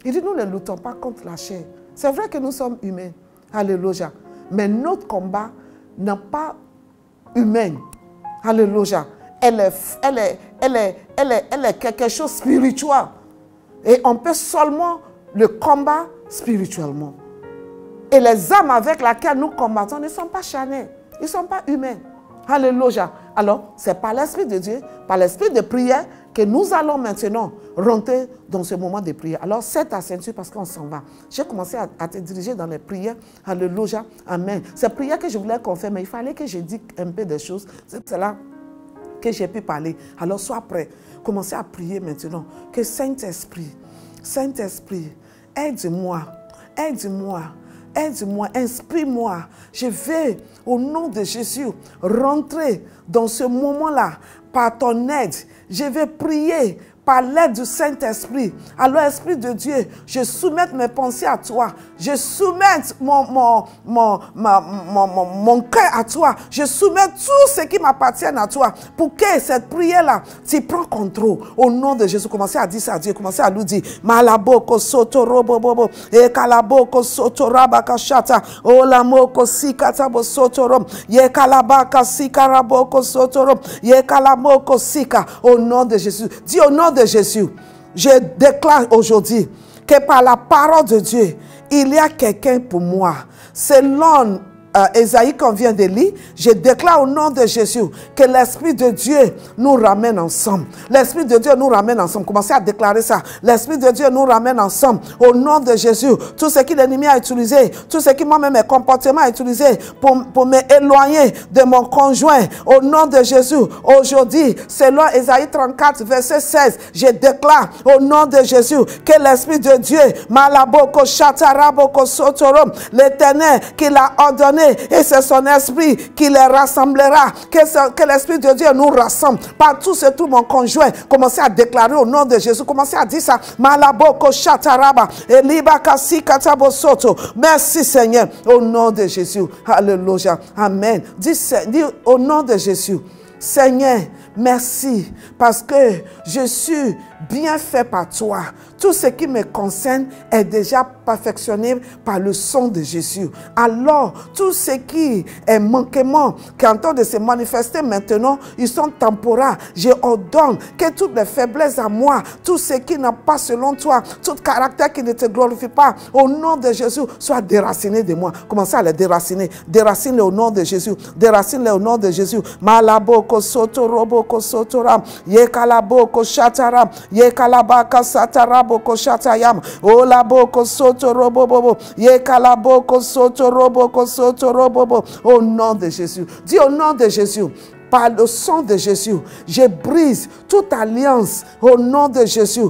Speaker 1: Il dit, nous ne luttons pas contre la chair. C'est vrai que nous sommes humains. Alléluia. Mais notre combat n'est pas humain. Alléluia. Elle est quelque chose de spirituel. Et on peut seulement le combat spirituellement. Et les âmes avec lesquelles nous combattons ne sont pas charnelles. Ils ne sont pas humains. Alléluia. Alors, c'est par l'Esprit de Dieu, par l'Esprit de prière, que nous allons maintenant rentrer dans ce moment de prière. Alors, serre ta ceinture parce qu'on s'en va. J'ai commencé à te diriger dans les prières. Alléluia. Amen. C'est prière que je voulais qu'on fasse, mais il fallait que je dise un peu des choses. C'est cela que j'ai pu parler. Alors, sois prêt. Commencez à prier maintenant. Que Saint-Esprit, aide-moi, aide-moi. Aide-moi, inspire-moi. Je vais, au nom de Jésus, rentrer dans ce moment-là par ton aide. Je vais prier par l'aide du Saint-Esprit. Alors, Esprit de Dieu, je soumets mes pensées à toi. Je soumets mon cœur à toi. Je soumets tout ce qui m'appartient à toi. Pour que cette prière-là, tu prends contrôle. Au nom de Jésus, commencez à dire ça à Dieu. Commencez à lui dire, Malaboko soto robobobo, e kalaboko soto rabaka shata, o lamoko sikata bo soto rom, ye kalabaka sikaraboko soto rom, ye kalamoko sika. Au nom de Jésus. Dis au nom de Jésus, je déclare aujourd'hui que par la parole de Dieu, il y a quelqu'un pour moi. Selon Ésaïe qu'on vient de lire, je déclare au nom de Jésus que l'Esprit de Dieu nous ramène ensemble. L'Esprit de Dieu nous ramène ensemble. Commencez à déclarer ça. L'Esprit de Dieu nous ramène ensemble. Au nom de Jésus, tout ce que l'ennemi a utilisé, tout ce qui moi-même mes comportements a utilisé pour m'éloigner de mon conjoint, au nom de Jésus, aujourd'hui, selon Ésaïe 34, verset 16, je déclare au nom de Jésus que l'Esprit de Dieu, Malaboko Chataraboko Sotorom, l'Éternel qui l'a ordonné, et c'est son esprit qui les rassemblera. Que l'Esprit de Dieu nous rassemble. Partout se trouve mon conjoint. Commencez à déclarer au nom de Jésus. Commencez à dire ça. Malaboko Chataraba. Elibakasi Katabo Soto. Merci Seigneur. Au nom de Jésus. Alléluia. Amen. Dis au nom de Jésus. Seigneur, merci parce que je suis bien fait par toi. Tout ce qui me concerne est déjà perfectionné par le sang de Jésus. Alors, tout ce qui est manquement, qui est en train de se manifester maintenant, ils sont temporaires. Je ordonne que toutes les faiblesses à moi, tout ce qui n'a pas selon toi, tout caractère qui ne te glorifie pas, au nom de Jésus, soit déraciné de moi. Commencez à les déraciner. Déracine-les au nom de Jésus. Déracine-les au nom de Jésus. Malaboko soto roboko sotoram. Yekalaboko shataram. Yekalabaka sataraboko shatayam. Olaboko soto robobobo. Yekalaboko soto roboko soto robobo. Au nom de Jésus. Dis au nom de Jésus. Par le sang de Jésus, je brise toute alliance au nom de Jésus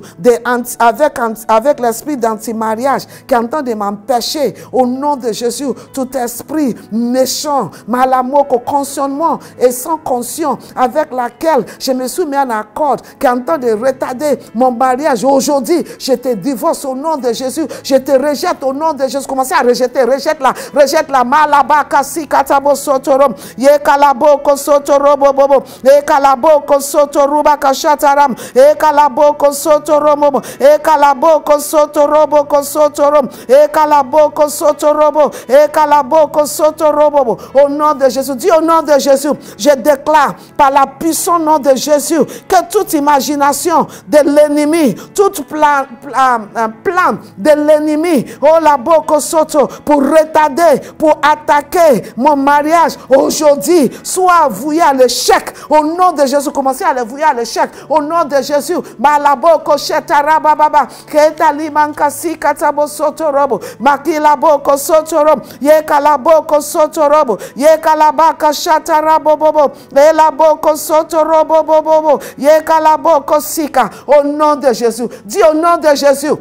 Speaker 1: avec l'esprit d'anti-mariage qui est en train de m'empêcher au nom de Jésus. Tout esprit méchant, malamoko, consciennement et sans conscience avec laquelle je me suis mis en accord qui est en train de retarder mon mariage. Aujourd'hui, je te divorce au nom de Jésus. Je te rejette au nom de Jésus. Commencez à rejeter, rejette-la, rejette-la. Malabaka si katabo sotorom, yekalaboko sotorom. Ekalaboko soto rubaka shataram. Ekalaboko soto robo. Ekalaboko soto robo soto rom. Ekalaboko soto robo. Ekalaboko soto robo. Au nom de Jésus, dis au nom de Jésus, je déclare par la puissance nom de Jésus que toute imagination de l'ennemi, tout plan de l'ennemi, oh la boko soto, pour retarder, pour attaquer mon mariage aujourd'hui, soit voué à l'échec au nom de Jésus. Commencez à le vouer à l'échec au nom de Jésus. Malaboko shetara baba ketali mankasi katabo sotorobo makilaboko sotorobo yekalaboko sotorobo yekalabaka shatara bobo elaboko sotorobo bobo yekalaboko sika au nom de Jésus. Dis au nom de Jésus.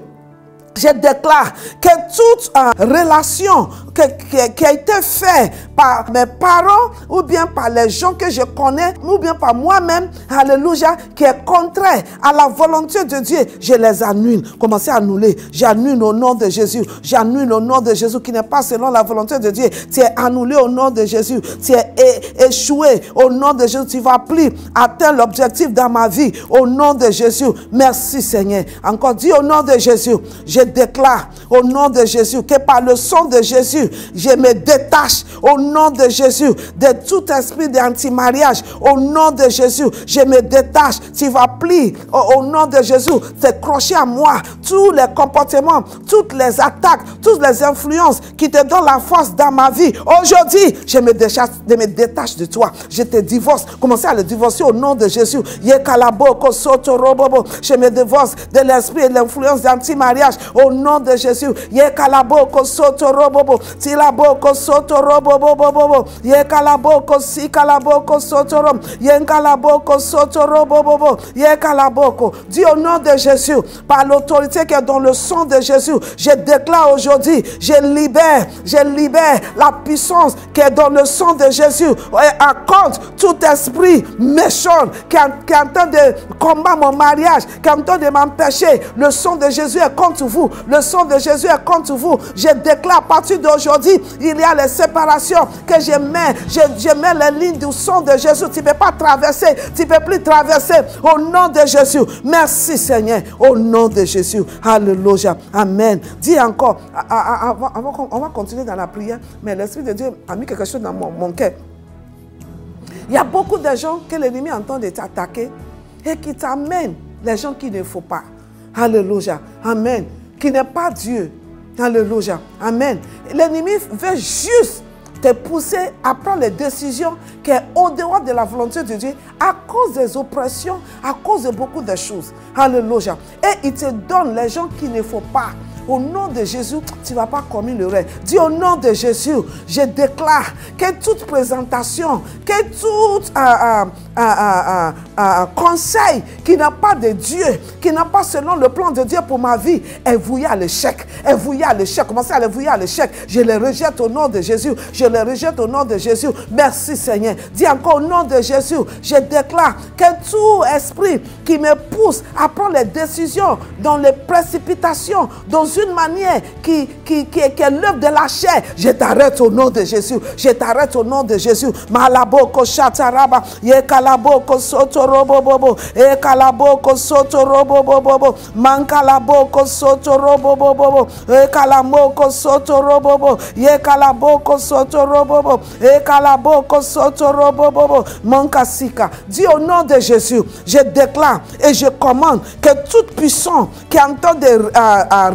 Speaker 1: Je déclare que toute relation qui a été faite par mes parents ou bien par les gens que je connais ou bien par moi-même, alléluia, qui est contraire à la volonté de Dieu, je les annule. Commencez à annuler. J'annule au nom de Jésus. J'annule au nom de Jésus qui n'est pas selon la volonté de Dieu. Tu es annulé au nom de Jésus. Tu es échoué au nom de Jésus. Tu ne vas plus atteindre l'objectif dans ma vie au nom de Jésus. Merci Seigneur. Encore dis au nom de Jésus. Je déclare au nom de Jésus que par le sang de Jésus, je me détache au nom de Jésus de tout esprit d'anti-mariage. Au nom de Jésus, je me détache. Tu vas plus au nom de Jésus t'accrocher à moi. Tous les comportements, toutes les attaques, toutes les influences qui te donnent la force dans ma vie. Aujourd'hui, je me détache de toi. Je te divorce. Commencez à le divorcer au nom de Jésus. Je me divorce de l'esprit et de l'influence d'anti-mariage. Au nom de Jésus. Yekalaboko soto robobo. Tilaboko soto robobobobo. Yekalaboko sikalaboko soto rom. Yenkalaboko soto robobobo. Yekalaboko. Dis au nom de Jésus, par l'autorité qui est dans le sang de Jésus, je déclare aujourd'hui, je libère la puissance qui est dans le sang de Jésus. Et accorde tout esprit méchant qui est en train de combattre mon mariage, qui est en train de m'empêcher. Le sang de Jésus est contre vous. Le sang de Jésus est contre vous. Je déclare à partir d'aujourd'hui, il y a les séparations que je mets. Je mets les lignes du sang de Jésus. Tu ne peux pas traverser. Tu ne peux plus traverser. Au nom de Jésus. Merci Seigneur. Au nom de Jésus. Alléluia. Amen. Dis encore. On va continuer dans la prière. Mais l'Esprit de Dieu a mis quelque chose dans mon cœur. Il y a beaucoup de gens que l'ennemi entend de t'attaquer et qui t'amènent les gens qu'il ne faut pas. Alléluia. Amen. Qui n'est pas Dieu. Alléluia. Amen. L'ennemi veut juste te pousser à prendre les décisions qui sont au-dehors de la volonté de Dieu à cause des oppressions, à cause de beaucoup de choses. Alléluia. Et il te donne les gens qu'il ne faut pas. Au nom de Jésus, tu ne vas pas commettre le rêve. Dis au nom de Jésus, je déclare que toute présentation, que tout conseil qui n'a pas de Dieu, qui n'a pas selon le plan de Dieu pour ma vie, est voué à l'échec. Est voué à l'échec. Commencez à le vouer à l'échec. Je le rejette au nom de Jésus. Je le rejette au nom de Jésus. Merci Seigneur. Dis encore au nom de Jésus, je déclare que tout esprit qui me pousse à prendre les décisions dans les précipitations, dans d'une manière qui est l'œuvre de la chair, je t'arrête au nom de Jésus. Je t'arrête au nom de Jésus. Malaboko shataraba, ye kalaboko soto robo bobo, e kalaboko soto robo bobo, mankalaboko soto robo bobo, e kalamoko soto robo bobo, ye kalaboko soto robo bobo, e kalaboko soto robo bobo, mankasika. Dis au nom de Jésus, je déclare et je commande que toute puissance qui est en train de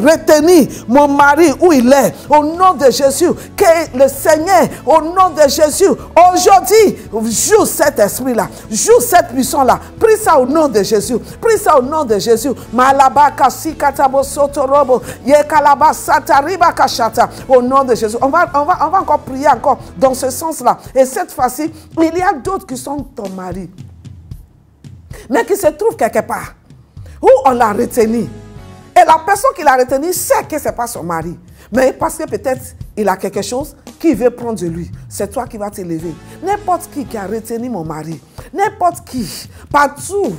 Speaker 1: retenir mon mari où il est, au nom de Jésus, que le Seigneur, au nom de Jésus, aujourd'hui, joue cet esprit-là, joue cette puissance-là. Prie ça au nom de Jésus. Prie ça au nom de Jésus. Malabaka sikatabo sotorobo, yekalaba satariba kashata. Au nom de Jésus. On va encore prier encore dans ce sens-là. Et cette fois-ci, il y a d'autres qui sont ton mari, mais qui se trouvent quelque part où on l'a retenu. Et la personne qui l'a retenu sait que ce n'est pas son mari. Mais parce que peut-être il a quelque chose qu'il veut prendre de lui. C'est toi qui vas t'élever. N'importe qui a retenu mon mari, n'importe qui, partout,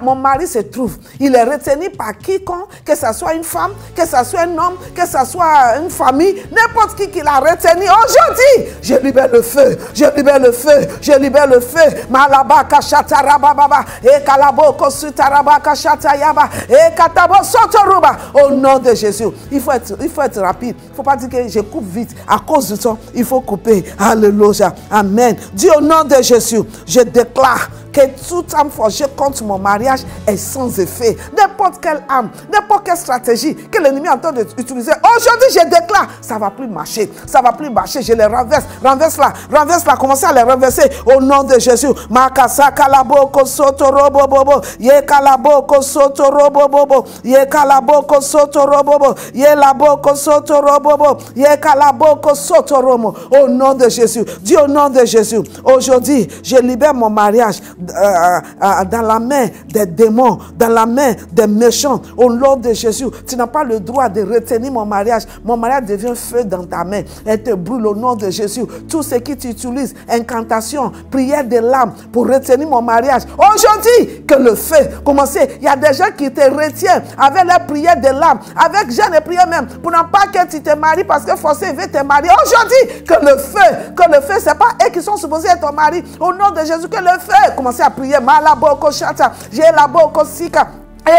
Speaker 1: mon mari se trouve. Il est retenu par quiconque, que ce soit une femme, que ce soit un homme, que ce soit une famille, n'importe qui l'a retenu. Aujourd'hui, je libère le feu, je libère le feu, je libère le feu. Malaba kashata rababa, et kalabo kosutaraba kashata yaba, et katabo sotoruba. Au nom de Jésus, il faut être rapide. Il ne faut pas dire que je coupe vite. À cause du temps, il faut couper. Alléluia. Amen. Dis au nom de Jésus, je déclare que toute âme forgée contre mon mariage est sans effet. N'importe quelle âme, n'importe quelle stratégie que l'ennemi est en train d'utiliser, aujourd'hui je déclare, ça ne va plus marcher. Ça ne va plus marcher. Je les renverse. Renverse-la. Renverse-la. Commencez à les renverser au nom de Jésus. Makasa kalaboko soto robo bobo. Ye kalaboko soto robo bobo. Ye kalaboko soto robo bobo. Ye laboko soto robo bobo. Ye kalaboko soto romo. Au nom de Jésus. Dis au nom de Jésus. Aujourd'hui, je libère mon mariage dans la main des démons, dans la main des méchants. Au nom de Jésus, tu n'as pas le droit de retenir mon mariage. Mon mariage devient feu dans ta main. Elle te brûle au nom de Jésus. Tout ce qui t'utilise, incantation, prière de l'âme pour retenir mon mariage. Aujourd'hui, que le feu commence. Il y a des gens qui te retiennent avec la prière de l'âme, avec jeûne et prière même, pour ne pas que tu te maries parce que forcément veut te marier. Aujourd'hui, que le feu, c'est pas eux qui sont supposés être ton mari. Au nom de Jésus, que le feu, commencez à prier. Malaboko shata, j'ai la boko sika. Le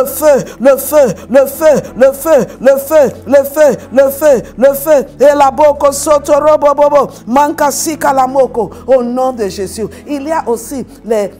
Speaker 1: feu, le feu, le feu, le feu, le feu, le feu, le feu, le feu. Et la boko sotorobo bobo, manka sika la moko. Au nom de Jésus, il y a aussi les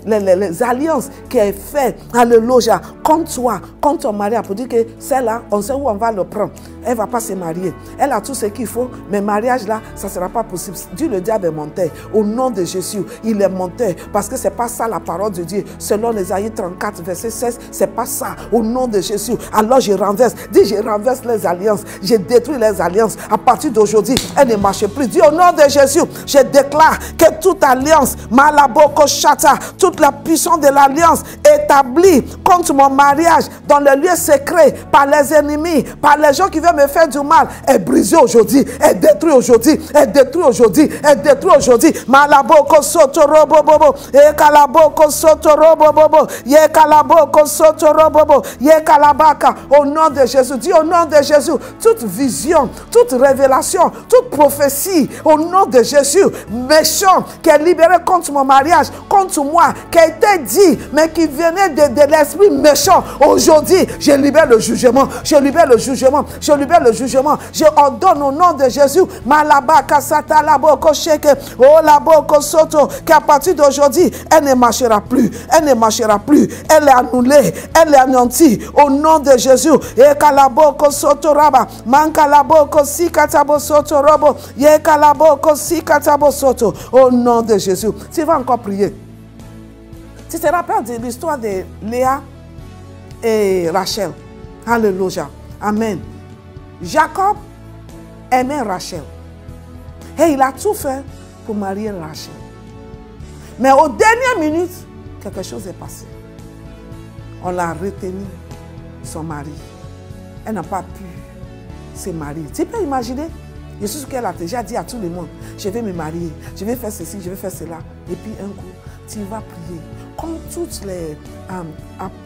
Speaker 1: alliances qui est fait, alléluia, contre toi, contre ton mari, pour dire que celle-là, on sait où on va le prendre. Elle ne va pas se marier. Elle a tout ce qu'il faut, mais mariage là, ça ne sera pas possible. Dieu, le diable est menteur. Au nom de Jésus, il est menteur parce que ce n'est pas ça la parole de Dieu. Selon Ésaïe 34, verset 16, ce n'est pas ça. Au nom de Jésus. Alors je renverse. Dis, je renverse les alliances. Je détruis les alliances. À partir d'aujourd'hui, elle ne marche plus. Dis, au nom de Jésus, je déclare que toute alliance, Malaboko Shata, toute la puissance de l'alliance établie contre mon mariage dans le lieu secret par les ennemis, par les gens qui veulent me faire du mal, est brisée aujourd'hui, est détruite aujourd'hui, est détruite aujourd'hui, est détruite aujourd'hui. Malaboko soto robo bobo, e kalaboko soto robo bobo, ye kalaboko soto robo bobo, ye kalabaka. Au nom de Jésus, dis au nom de Jésus, toute vision, toute révélation, toute prophétie, au nom de Jésus, méchant, qui est libéré contre mon mariage, contre moi, qui a été dit, mais qui venait de l'esprit méchant. Aujourd'hui, je libère le jugement, je libère le jugement, je libère le jugement. Je ordonne au nom de Jésus, Malabaka Sata Laboko Sheke, oh Laboko Soto, qu'à partir d'aujourd'hui, elle ne marchera plus, elle ne marchera plus, elle est annulée, elle est anéantie au nom de Jésus. Et Kalaboko Soto Raba, Mankalaboko Sikatabo Soto Robo, Ye Kalaboko Sikatabo Soto, au nom de Jésus. Tu vas encore prier. Tu te rappelles de l'histoire de Léa et Rachel. Alléluia. Amen. Jacob aimait Rachel. Et il a tout fait pour marier Rachel. Mais aux dernières minutes, quelque chose est passé. On l'a retenu, son mari. Elle n'a pas pu se marier. Tu peux imaginer? Je suis sûre qu'elle a déjà dit à tout le monde, je vais me marier, je vais faire ceci, je vais faire cela. Et puis un coup, tu vas prier. Comme toutes les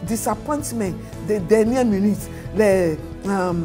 Speaker 1: disappointments des dernières minutes, les... je ne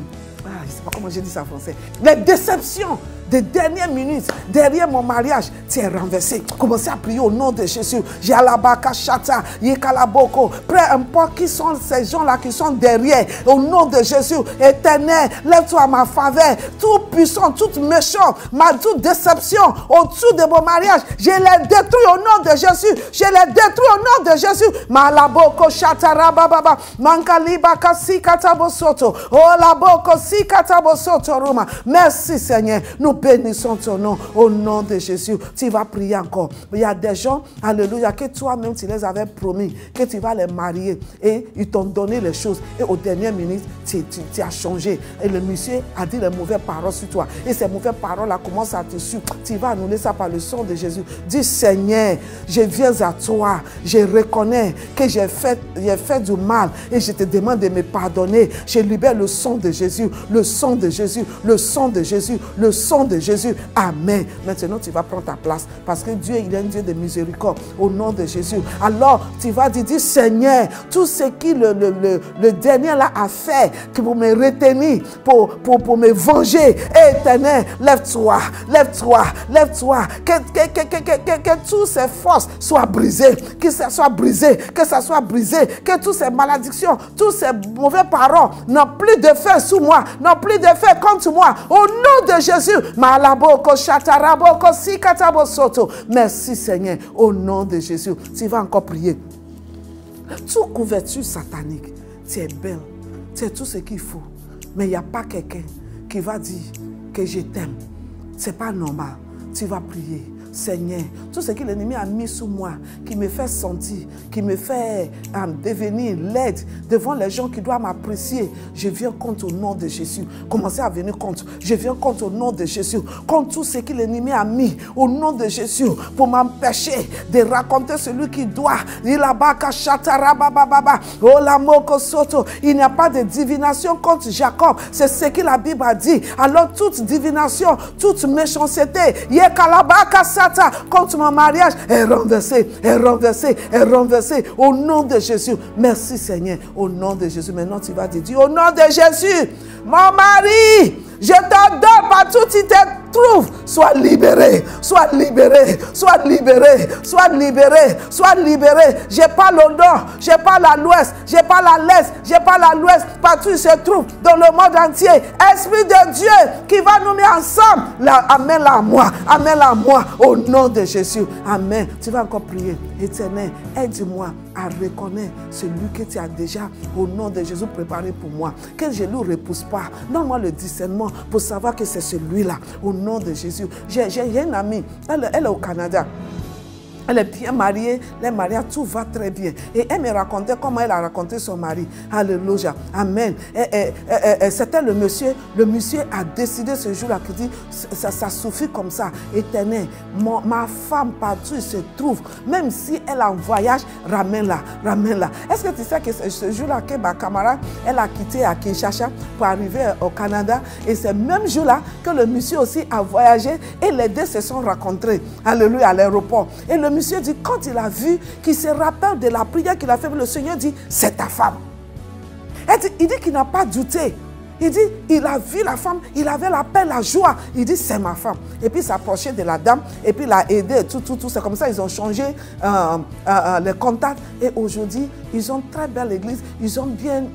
Speaker 1: sais pas comment j'ai dit ça en français. Les déceptions des dernières minutes, derrière mon mariage, tu es renversé. Commencez à prier au nom de Jésus. Yalabaka Chata, Yekalaboko. Peu importe qui sont ces gens-là qui sont derrière, au nom de Jésus, Éternel, lève-toi à ma faveur. Tout puissant, toute méchante, toute déception au-dessous de mon mariage, je les détruis au nom de Jésus. Je les détruis au nom de Jésus. Malaboko Chata Rababa, Mankalibaka Sikatabosoto, Olaboko Sikatabosoto Roma. Merci Seigneur. Nous bénissons ton nom au nom de Jésus. Tu vas prier encore. Il y a des gens, alléluia, que toi-même tu les avais promis que tu vas les marier et ils t'ont donné les choses et aux dernières minutes tu as changé et le monsieur a dit les mauvaises paroles sur toi et ces mauvaises paroles là commencent à te suivre. Tu vas annuler ça par le sang de Jésus. Dis Seigneur, je viens à toi, je reconnais que j'ai fait du mal et je te demande de me pardonner. Je libère le sang de Jésus, le sang de Jésus, le sang de Jésus, le sang de Jésus. Amen. Maintenant, tu vas prendre ta place parce que Dieu, il est un Dieu de miséricorde au nom de Jésus. Alors, tu vas dire Seigneur, tout ce qui le dernier là a fait pour me retenir, pour me venger, Éternel, lève-toi, lève-toi, lève-toi. Que toutes ces forces soient brisées, que ça soit brisé, que ça soit brisé, que toutes ces malédictions, toutes ces mauvaises paroles n'ont plus de fait sur moi, n'ont plus de fait contre moi. Au nom de Jésus. Merci Seigneur, au nom de Jésus. Tu vas encore prier. Toute couverture satanique, tu es belle, tu es tout ce qu'il faut. Mais il n'y a pas quelqu'un qui va dire que je t'aime. Ce n'est pas normal. Tu vas prier. Seigneur, tout ce que l'ennemi a mis sous moi, qui me fait sentir, qui me fait devenir laide devant les gens qui doivent m'apprécier, je viens contre au nom de Jésus. Commencez à venir contre. Je viens contre au nom de Jésus. Contre tout ce que l'ennemi a mis au nom de Jésus pour m'empêcher de raconter celui qui doit. Il n'y a pas de divination contre Jacob. C'est ce que la Bible a dit. Alors toute divination, toute méchanceté, contre mon mariage est renversé, est renversé, est renversé au nom de Jésus. Merci Seigneur, au nom de Jésus. Maintenant tu vas te dire au nom de Jésus, mon mari, je t'ordonne partout où tu te trouves, sois libéré, sois libéré, sois libéré, sois libéré, sois libéré. Je parle au nord, je parle à l'ouest, je parle à l'est, je parle à l'ouest, partout où il se trouve dans le monde entier. Esprit de Dieu qui va nous mettre ensemble, amène-la à moi, amène-la à moi au nom de Jésus. Amen. Tu vas encore prier. Éternel, aide-moi à reconnaître celui que tu as déjà au nom de Jésus préparé pour moi. Que je ne le repousse pas. Donne-moi le discernement pour savoir que c'est celui-là au nom de Jésus. J'ai une amie, elle est au Canada. Elle est bien mariée, les mariages, tout va très bien. Et elle me racontait comment elle a raconté son mari. Alléluia. Amen. C'était le monsieur a décidé ce jour-là qui dit, ça suffit comme ça. Éternel, ma femme partout il se trouve, même si elle est en voyage, ramène-la, ramène-la. Est-ce que tu sais que ce jour-là, que ma camarade, elle a quitté à Kinshasa pour arriver au Canada. Et c'est le même jour-là que le monsieur aussi a voyagé et les deux se sont rencontrés. Alléluia, à l'aéroport. Et le monsieur dit, quand il a vu, qu'il se rappelle de la prière qu'il a fait, le Seigneur dit, c'est ta femme. Il dit qu'il n'a pas douté. Il dit, il a vu la femme, il avait la paix, la joie. Il dit, c'est ma femme. Et puis il s'approchait de la dame, et puis il a aidé, tout. C'est comme ça, ils ont changé les contacts. Et aujourd'hui, ils ont une très belle église. Ils ont bien,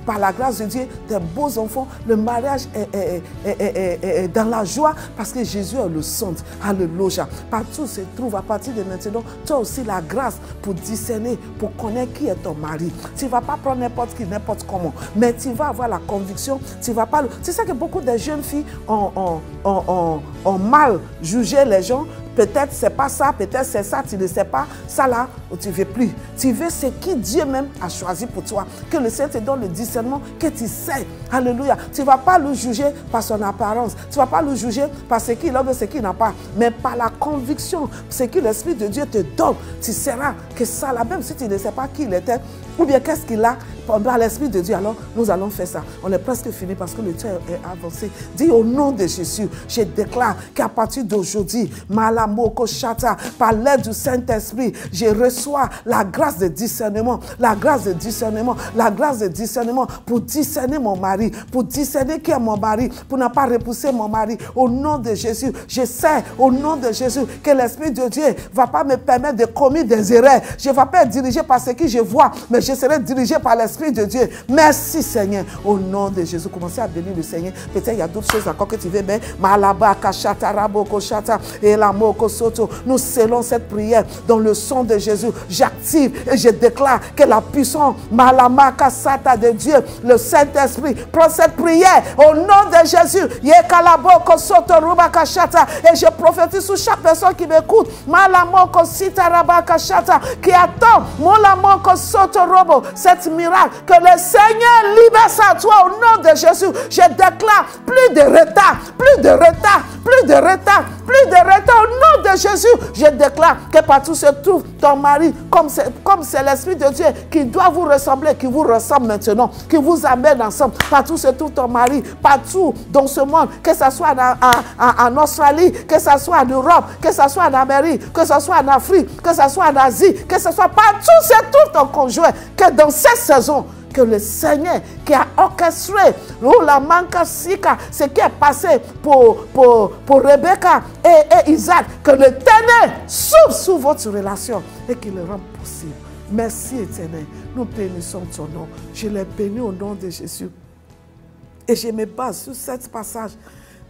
Speaker 1: par la grâce de Dieu, des beaux enfants. Le mariage est dans la joie parce que Jésus est le centre. Alléluia. Partout se trouve à partir de maintenant, tu as aussi la grâce pour discerner, pour connaître qui est ton mari. Tu ne vas pas prendre n'importe qui, n'importe comment, mais tu vas avoir la conviction. Tu vas pas. Tu sais que beaucoup de jeunes filles ont mal jugé les gens. Peut-être c'est pas ça, peut-être c'est ça, tu ne sais pas. Ça là, tu ne veux plus. Tu veux ce qui Dieu même a choisi pour toi. Que le Seigneur te donne le discernement, que tu sais. Alléluia. Tu ne vas pas le juger par son apparence. Tu ne vas pas le juger par ce qu'il a ou ce qu'il n'a pas. Mais par la conviction, ce que l'Esprit de Dieu te donne. Tu sauras que ça là, même si tu ne sais pas qui il était, ou bien qu'est-ce qu'il a, par l'Esprit de Dieu, alors nous allons faire ça. On est presque fini parce que le temps est avancé. Dis au nom de Jésus, je déclare qu'à partir d'aujourd'hui, Malamoko Shata, par l'aide du Saint-Esprit, je reçois la grâce de discernement, la grâce de discernement, la grâce de discernement pour discerner mon mari, pour discerner qui est mon mari, pour ne pas repousser mon mari. Au nom de Jésus, je sais au nom de Jésus que l'Esprit de Dieu ne va pas me permettre de commettre des erreurs. Je ne vais pas être dirigé par ce que je vois, mais je serai dirigé par l'Esprit de Dieu. Merci Seigneur. Au nom de Jésus, commencez à bénir le Seigneur. Peut-être il y a d'autres choses encore que tu veux, mais Malaba Kashata Raboko Shata et la Moko Soto. Nous scellons cette prière dans le sang de Jésus. J'active et je déclare que la puissance Malama Kasata de Dieu, le Saint-Esprit, prend cette prière au nom de Jésus. Yekalaboko Soto Rubaka Shata. Et je prophétise sur chaque personne qui m'écoute. Malamoko Sita Rabaka Shata, qui attend Molamoko Soto Robo, cette miracle, que le Seigneur libère ça à toi au nom de Jésus. Je déclare plus de retard, plus de retard, plus de retard, plus de retard au nom de Jésus. Je déclare que partout se trouve ton mari, comme c'est l'Esprit de Dieu qui doit vous ressembler, qui vous ressemble maintenant, qui vous amène ensemble. Partout se trouve ton mari, partout dans ce monde, que ce soit en Australie, que ce soit en Europe, que ce soit en Amérique, que ce soit en Afrique, que ce soit en Asie, que ce soit partout se trouve ton conjoint, que dans cette saison, que le Seigneur qui a orchestré ce qui est passé pour Rebecca et Isaac, que le ténèbre s'ouvre sur votre relation et qu'il le rende possible. Merci Éternel, nous bénissons ton nom. Je les bénis au nom de Jésus. Et je me base sur ce passage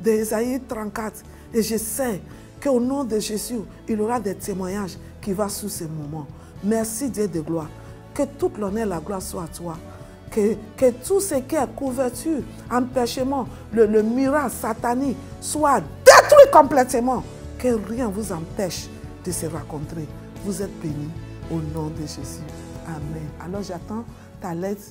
Speaker 1: d'Ésaïe 34 et je sais qu'au nom de Jésus, il y aura des témoignages qui vont sur ce moment. Merci Dieu de gloire. Que toute l'honneur et la gloire soit à toi. Que tout ce qui est couverture, empêchement, le miracle satanique soit détruit complètement. Que rien ne vous empêche de se rencontrer. Vous êtes bénis au nom de Jésus. Amen. Alors j'attends ta lettre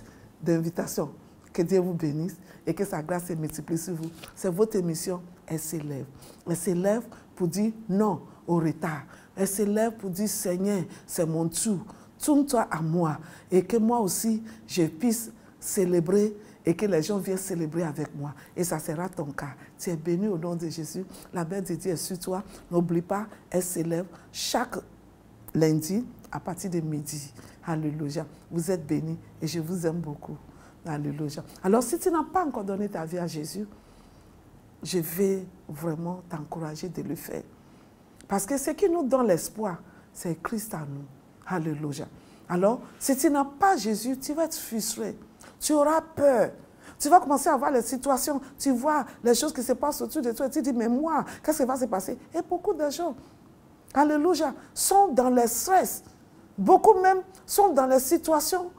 Speaker 1: d'invitation. Que Dieu vous bénisse et que sa grâce se multiplie sur vous. C'est votre émission. Elle s'élève. Elle s'élève pour dire non au retard. Elle s'élève pour dire Seigneur, c'est mon tour. Tourne-toi à moi et que moi aussi, je puisse célébrer et que les gens viennent célébrer avec moi. Et ça sera ton cas. Tu es béni au nom de Jésus. La main de Dieu est sur toi. N'oublie pas, elle s'élève chaque lundi à partir de midi. Alléluia. Vous êtes bénis et je vous aime beaucoup. Alléluia. Alors, si tu n'as pas encore donné ta vie à Jésus, je vais vraiment t'encourager de le faire. Parce que ce qui nous donne l'espoir, c'est Christ à nous. Alléluia. Alors, si tu n'as pas Jésus, tu vas être frustré. Tu auras peur. Tu vas commencer à voir les situations. Tu vois les choses qui se passent autour de toi. Et tu dis, mais moi, qu'est-ce qui va se passer? Et beaucoup de gens, alléluia, sont dans le stress. Beaucoup même sont dans les situations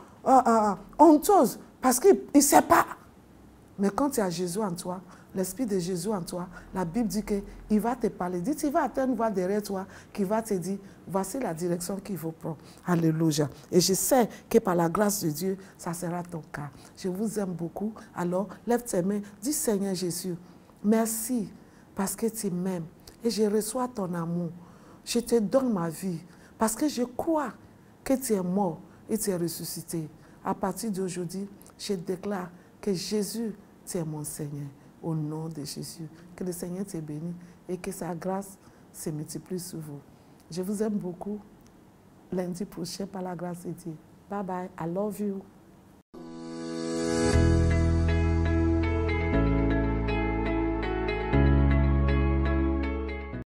Speaker 1: honteuses parce qu'ils ne savent pas. Mais quand tu as Jésus en toi, l'Esprit de Jésus en toi, la Bible dit qu'il va te parler. Dit, tu vas attendre une voix derrière toi qui va te dire, voici la direction qu'il faut prendre. Alléluia. Et je sais que par la grâce de Dieu, ça sera ton cas. Je vous aime beaucoup. Alors, lève tes mains. Dis, Seigneur Jésus, merci parce que tu m'aimes. Et je reçois ton amour. Je te donne ma vie parce que je crois que tu es mort et tu es ressuscité. À partir d'aujourd'hui, je déclare que Jésus, tu es mon Seigneur. Au nom de Jésus. Que le Seigneur te bénisse et que sa grâce se multiplie sur vous. Je vous aime beaucoup. Lundi prochain, par la grâce de Dieu. Bye bye. I love you.